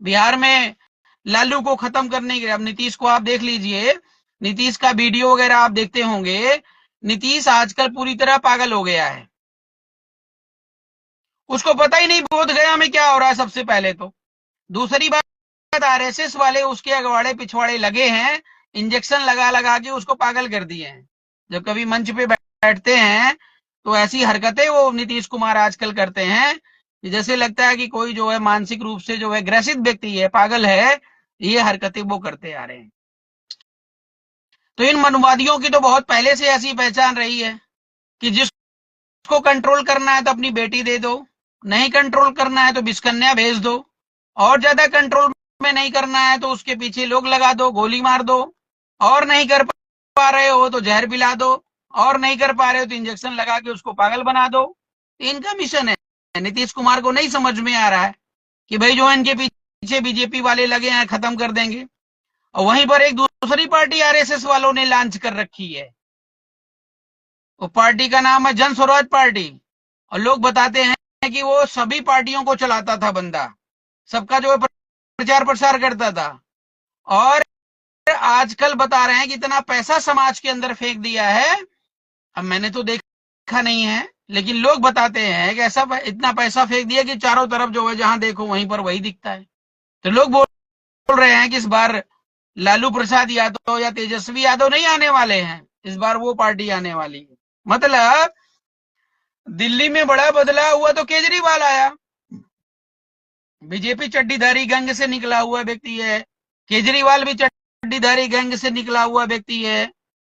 Speaker 1: बिहार में लालू को खत्म करने के लिए। अब नीतीश को आप देख लीजिए, नीतीश का वीडियो वगैरह आप देखते होंगे। नीतीश आजकल पूरी तरह पागल हो गया है, उसको पता ही नहीं बोध गया में क्या हो रहा है सबसे पहले तो। दूसरी बात, आरएसएस वाले उसके अगवाड़े पिछवाड़े लगे हैं, इंजेक्शन लगा लगा के उसको पागल कर दिए हैं। जब कभी मंच पे बैठते हैं तो ऐसी हरकतें वो नीतीश कुमार आजकल करते हैं कि जैसे लगता है कि कोई जो है मानसिक रूप से जो है ग्रसित व्यक्ति है, पागल है। ये हरकतें वो करते आ रहे हैं। तो इन मनवादियों की तो बहुत पहले से ऐसी पहचान रही है कि जिसको कंट्रोल करना है तो अपनी बेटी दे दो, नहीं कंट्रोल करना है तो बिस्कन्या भेज दो, और ज्यादा कंट्रोल में नहीं करना है तो उसके पीछे लोग लगा दो, गोली मार दो, और नहीं कर पा रहे हो तो जहर पिला दो, और नहीं कर पा रहे हो तो इंजेक्शन लगा के उसको पागल बना दो। इनका मिशन है। नीतीश कुमार को नहीं समझ में आ रहा है कि भाई जो इनके पीछे बीजेपी वाले लगे हैं खत्म कर देंगे। और वहीं पर एक दूसरी पार्टी आरएसएस वालों ने लॉन्च कर रखी है, वो पार्टी का नाम है जन स्वराज पार्टी। और लोग बताते हैं कि वो सभी पार्टियों को चलाता था बंदा, सबका जो है प्रचार प्रसार करता था। और आजकल बता रहे हैं कि इतना पैसा समाज के अंदर फेंक दिया है। अब मैंने तो देखा नहीं है, लेकिन लोग बताते हैं कि ऐसा इतना पैसा फेंक दिया कि चारों तरफ जो है जहां देखो वहीं पर वही दिखता है। तो लोग बोल रहे हैं कि इस बार लालू प्रसाद यादव या तेजस्वी यादव नहीं आने वाले हैं, इस बार वो पार्टी आने वाली है। मतलब दिल्ली में बड़ा बदलाव हुआ तो केजरीवाल आया। बीजेपी चड्डीधारी गैंग से निकला हुआ व्यक्ति है, केजरीवाल भी चड्डीधारी गैंग से निकला हुआ व्यक्ति है।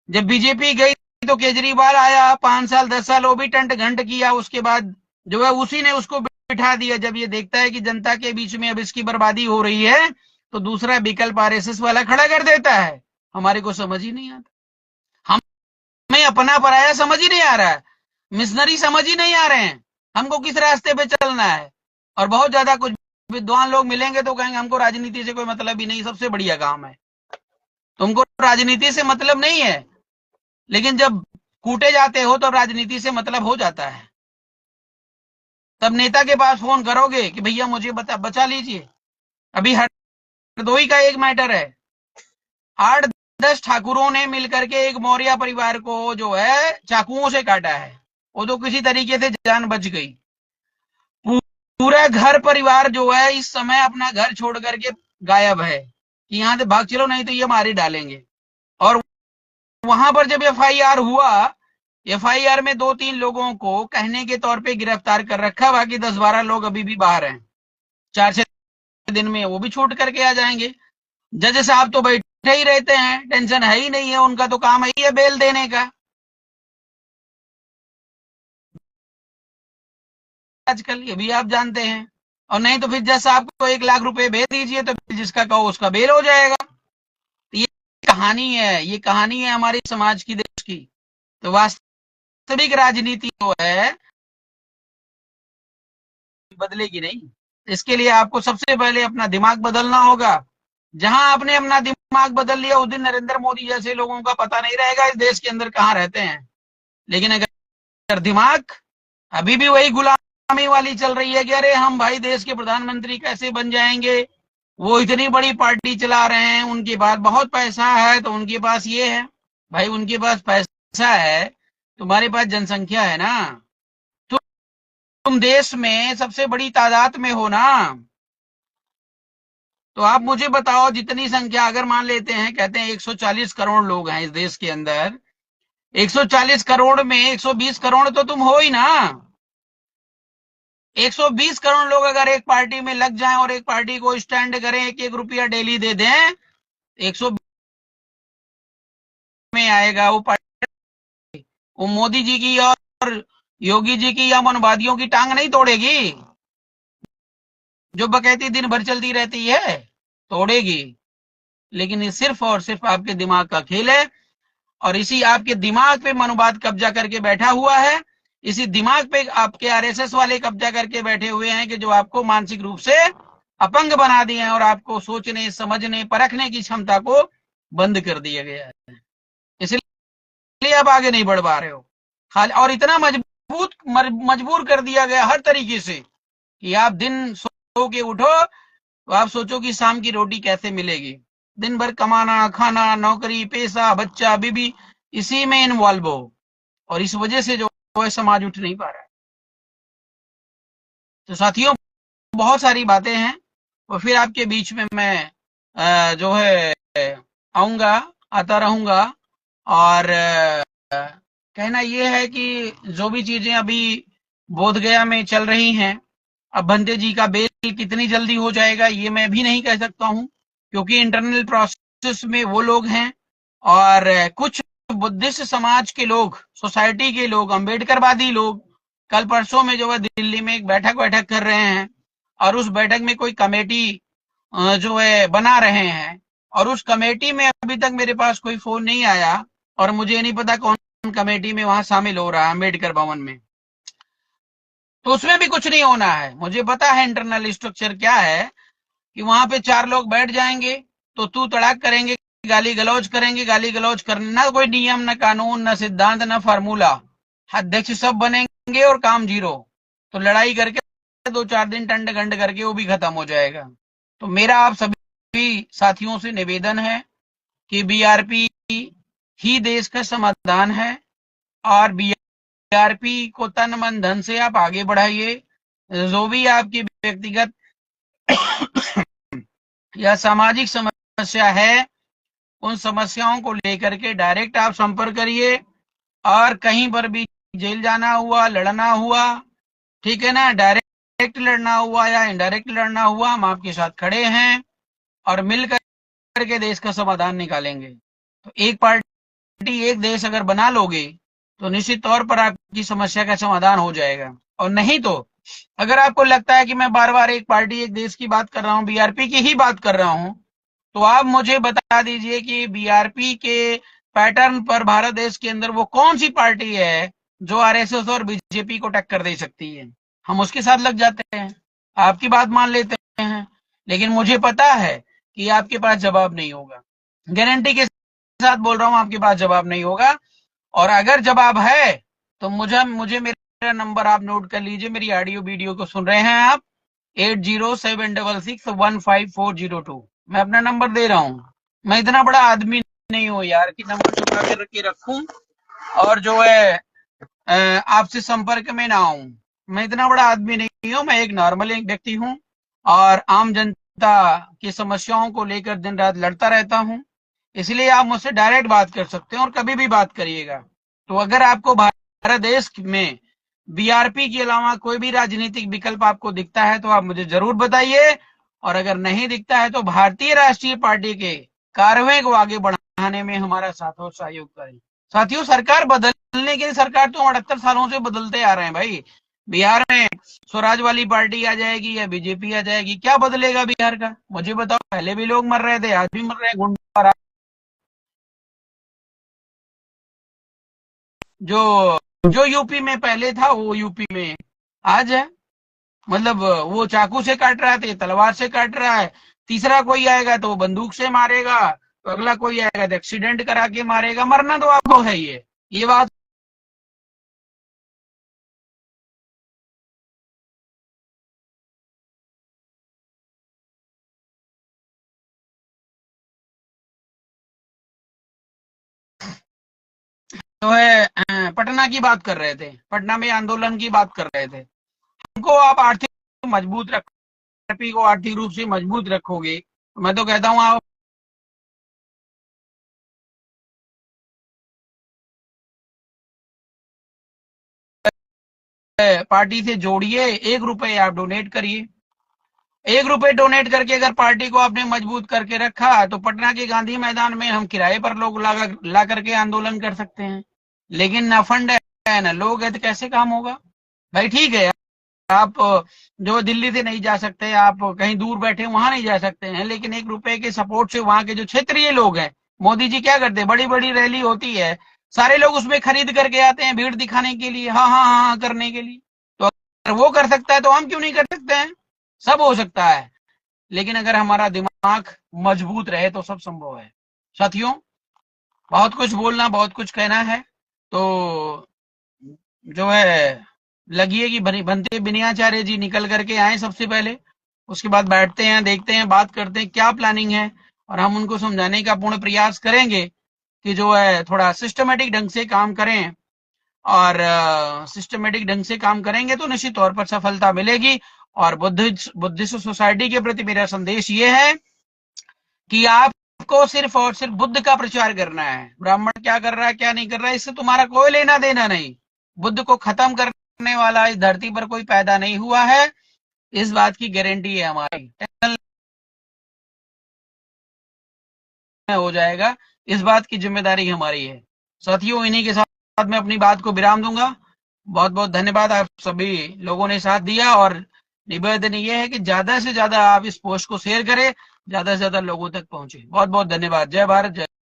Speaker 1: जब बीजेपी गई तो केजरीवाल आया, 5 साल 10 साल वो भी टंट घंट किया, उसके बाद जो है उसी ने उसको बिठा दिया। जब ये देखता है कि जनता के बीच में अब इसकी बर्बादी हो रही है तो दूसरा विकल्प आरएसएस वाला खड़ा कर देता है। हमारे को समझ ही नहीं आता, हमें अपना पराया समझ ही नहीं आ रहा है, मिशनरी समझ ही नहीं आ रहे हैं हमको किस रास्ते पे चलना है। और बहुत ज्यादा कुछ विद्वान लोग मिलेंगे तो कहेंगे हमको राजनीति से कोई मतलब ही नहीं, सबसे बढ़िया काम है। तुमको राजनीति से मतलब नहीं है, लेकिन जब कूटे जाते हो तो राजनीति से मतलब हो जाता है। तब नेता के पास फोन करोगे कि भैया मुझे बचा लीजिए। अभी हरदोई का एक मैटर है, 8-10 ठाकुरों ने मिलकर के एक मौर्य परिवार को जो है चाकुओं से काटा है। वो तो किसी तरीके से जान बच गई। पूरा घर परिवार जो है इस समय अपना घर छोड़ करके गायब है कि यहां से भाग चलो, नहीं तो ये मारे डालेंगे। और वहां पर जब एफआईआर हुआ, एफआईआर में 2-3 लोगों को कहने के तौर पे गिरफ्तार कर रखा, बाकी 10-12 लोग अभी भी बाहर हैं। 4-6 दिन में वो भी छूट करके आ जाएंगे। जज साहब तो बैठे ही रहते हैं, टेंशन है ही नहीं है, उनका तो काम ही है बेल देने का आजकल, ये भी आप जानते हैं। और नहीं तो फिर जज साहब को 1 लाख रुपए भेज दीजिए तो जिसका कहो उसका बेल हो जाएगा। तो ये कहानी है, ये कहानी है हमारी समाज की, देश की। तो वास्तविक राजनीति जो है बदलेगी नहीं। इसके लिए आपको सबसे पहले अपना दिमाग बदलना होगा। जहां आपने अपना दिमाग बदल लिया, उस दिन नरेंद्र मोदी जैसे लोगों का पता नहीं रहेगा इस देश के अंदर कहां रहते हैं। लेकिन अगर दिमाग अभी भी वही गुलामी वाली चल रही है कि अरे हम भाई देश के प्रधानमंत्री कैसे बन जाएंगे, वो इतनी बड़ी पार्टी चला रहे हैं, उनके पास बहुत पैसा है, तो उनके पास ये है। भाई उनके पास पैसा है, तुम्हारे पास जनसंख्या है ना, तुम देश में सबसे बड़ी तादाद में हो ना। तो आप मुझे बताओ, जितनी संख्या अगर मान लेते हैं, कहते हैं 140 करोड़ लोग हैं इस देश के अंदर, 140 करोड़ में 120 करोड़ तो तुम हो ही ना। 120 करोड़ लोग अगर एक पार्टी में लग जाएं और एक पार्टी को स्टैंड करें, 1-1 रुपया डेली दे दें, 120 में आएगा वो पार्टी। वो मोदी जी की और योगी जी की या मनवादियों की टांग नहीं तोड़ेगी, जो बकैती दिन भर चलती रहती है, तोड़ेगी। लेकिन ये सिर्फ और सिर्फ आपके दिमाग का खेल है, और इसी आपके दिमाग पे मनुवाद कब्जा करके बैठा हुआ है। इसी दिमाग पे आपके आरएसएस वाले कब्जा करके बैठे हुए हैं कि जो आपको मानसिक रूप से अपंग बना दिए हैं और आपको सोचने, समझने, परखने की क्षमता को बंद कर दिया गया है। इसलिए आप आगे नहीं बढ़ पा रहे हो। खाली और इतना मजबूर कर दिया गया हर तरीके से कि आप दिन सो के उठो तो आप सोचो कि शाम की रोटी कैसे मिलेगी। दिन भर कमाना, खाना, नौकरी, पैसा, बच्चा, बीबी, इसी में इन्वॉल्व हो, और इस वजह से जो है समाज उठ नहीं पा रहा है। तो साथियों, बहुत सारी बातें हैं, और फिर आपके बीच में मैं जो है आऊंगा, आता रहूंगा। और कहना यह है कि जो भी चीजें अभी बोधगया में चल रही हैं, अब भंते जी का बेल कितनी जल्दी हो जाएगा ये मैं भी नहीं कह सकता हूं, क्योंकि इंटरनल प्रोसेस में वो लोग हैं, और कुछ बुद्धिस्ट समाज के लोग, सोसाइटी के लोग, अम्बेडकरवादी लोग कल परसों में जो है दिल्ली में एक बैठक कर रहे हैं, और उस बैठक में कोई कमेटी जो है बना रहे हैं, और उस कमेटी में अभी तक मेरे पास कोई फोन नहीं आया, और मुझे नहीं पता कौन कमेटी में वहां शामिल हो रहा है अम्बेडकर भवन में। तो उसमें भी कुछ नहीं होना है। मुझे पता है इंटरनल स्ट्रक्चर क्या है, कि वहां पे 4 लोग बैठ जाएंगे तो तू तड़ाक करेंगे, गाली गलौज करेंगे, गाली गलौज करने ना कोई नियम, न कानून, न सिद्धांत, न फार्मूला। अध्यक्ष सब बनेंगे और काम जीरो। तो लड़ाई करके 2-4 दिन टंड गंड करके वो भी खत्म हो जाएगा। तो मेरा आप सभी साथियों से निवेदन है कि बीआरपी ही देश का समाधान है, और बीआरपी को तन मन धन से आप आगे बढ़ाइए। जो भी आपकी व्यक्तिगत या सामाजिक समस्या है, उन समस्याओं को लेकर के डायरेक्ट आप संपर्क करिए, और कहीं पर भी जेल जाना हुआ, लड़ना हुआ, ठीक है ना, डायरेक्ट लड़ना हुआ या इनडायरेक्ट लड़ना हुआ, हम आपके साथ खड़े हैं, और मिल करके देश का समाधान निकालेंगे। तो एक पार्टी एक देश अगर बना लोगे तो निश्चित तौर पर आपकी समस्या का समाधान हो जाएगा। और नहीं तो अगर आपको लगता है कि मैं बार बार एक पार्टी एक देश की बात कर रहा हूं, बीआरपी की ही बात कर रहा हूं, तो आप मुझे बता दीजिए कि बीआरपी के पैटर्न पर भारत देश के अंदर वो कौन सी पार्टी है जो आरएसएस और बीजेपी को टक्कर दे सकती है। हम उसके साथ लग जाते हैं, आपकी बात मान लेते हैं, लेकिन मुझे पता है कि आपके पास जवाब नहीं होगा। गारंटी के साथ बोल रहा हूं, आपके पास जवाब नहीं होगा। और अगर जवाब है तो मुझे मुझे मेरा नंबर आप नोट कर लीजिए, मेरी ऑडियो वीडियो को सुन रहे हैं आप, 8076615402। मैं अपना नंबर दे रहा हूं। मैं इतना बड़ा आदमी नहीं हूं यार कि नंबर छुपा के रख के रखूं और जो है आपसे संपर्क में ना आऊं। मैं इतना बड़ा आदमी नहीं हूं, मैं एक नॉर्मल एक व्यक्ति हूं और आम जनता की समस्याओं को लेकर दिन रात लड़ता रहता हूं। इसलिए आप मुझसे डायरेक्ट बात कर सकते हैं और कभी भी बात करिएगा। तो अगर आपको भारत देश में बीआरपी के अलावा कोई भी राजनीतिक विकल्प आपको दिखता है तो आप मुझे जरूर बताइए, और अगर नहीं दिखता है तो भारतीय राष्ट्रीय पार्टी के कार्रवाई को आगे बढ़ाने में हमारा साथ और सहयोग करें। साथियों, सरकार बदलने के लिए, सरकार तो 78 सालों से बदलते आ रहे हैं भाई। बिहार में स्वराज वाली पार्टी आ जाएगी या बीजेपी आ जाएगी, क्या बदलेगा बिहार का? मुझे बताओ। पहले भी लोग मर रहे थे, आज भी मर रहे हैं गुंडा। जो जो यूपी में पहले था वो यूपी में आज है। मतलब वो चाकू से काट रहा है तो ये तलवार से काट रहा है। तीसरा कोई आएगा तो वो बंदूक से मारेगा, तो अगला कोई आएगा तो एक्सीडेंट करा के मारेगा। मरना तो आपको है ही है, ये बात। तो है पटना की बात कर रहे थे, पटना में आंदोलन की बात कर रहे थे। हमको आप आर्थिक मजबूत रख को आर्थिक रूप से मजबूत रखोगे तो मैं तो कहता हूँ आप पार्टी से जोड़िए, 1 रुपए आप डोनेट करिए। 1 रुपए डोनेट करके अगर पार्टी को आपने मजबूत करके रखा तो पटना के गांधी मैदान में हम किराए पर लोग ला करके आंदोलन कर सकते हैं। लेकिन ना फंड है ना लोग है, तो कैसे काम होगा भाई? ठीक है, आप जो दिल्ली से नहीं जा सकते, आप कहीं दूर बैठे वहां नहीं जा सकते हैं, लेकिन 1 रुपए के सपोर्ट से वहां के जो क्षेत्रीय लोग हैं, मोदी जी क्या करते हैं, बड़ी बड़ी रैली होती है, सारे लोग उसमें खरीद करके आते हैं भीड़ दिखाने के लिए, हाँ हाँ हाँ हाँ करने के लिए। तो अगर वो कर सकता है तो हम क्यों नहीं कर सकते हैं? सब हो सकता है, लेकिन अगर हमारा दिमाग मजबूत रहे तो सब संभव है। साथियों, बहुत कुछ बोलना, बहुत कुछ कहना है, तो जो है लगिए कि बनते बिनियाचार्य जी निकल करके आए सबसे पहले। उसके बाद बैठते हैं, देखते हैं, बात करते हैं क्या प्लानिंग है, और हम उनको समझाने का पूर्ण प्रयास करेंगे कि जो है थोड़ा सिस्टमेटिक ढंग से काम करें। और सिस्टमेटिक ढंग से काम करेंगे तो निश्चित तौर पर सफलता मिलेगी। और बुद्धिस्ट सोसाइटी के प्रति मेरा संदेश ये है कि आपको सिर्फ और सिर्फ बुद्ध का प्रचार करना है। ब्राह्मण क्या कर रहा है क्या नहीं कर रहा है इससे तुम्हारा कोई लेना देना नहीं। बुद्ध को खत्म करने वाला इस धरती पर कोई पैदा नहीं हुआ है, इस बात की गारंटी है हमारी। हो जाएगा, इस बात की जिम्मेदारी हमारी है। साथियों, इन्हीं के साथ मैं अपनी बात को विराम दूंगा। बहुत बहुत धन्यवाद, आप सभी लोगों ने साथ दिया। और निवेदन ये है कि ज्यादा से ज्यादा आप इस पोस्ट को शेयर करें, ज्यादा से ज्यादा लोगों तक पहुंचे। बहुत बहुत धन्यवाद। जय भारत, जय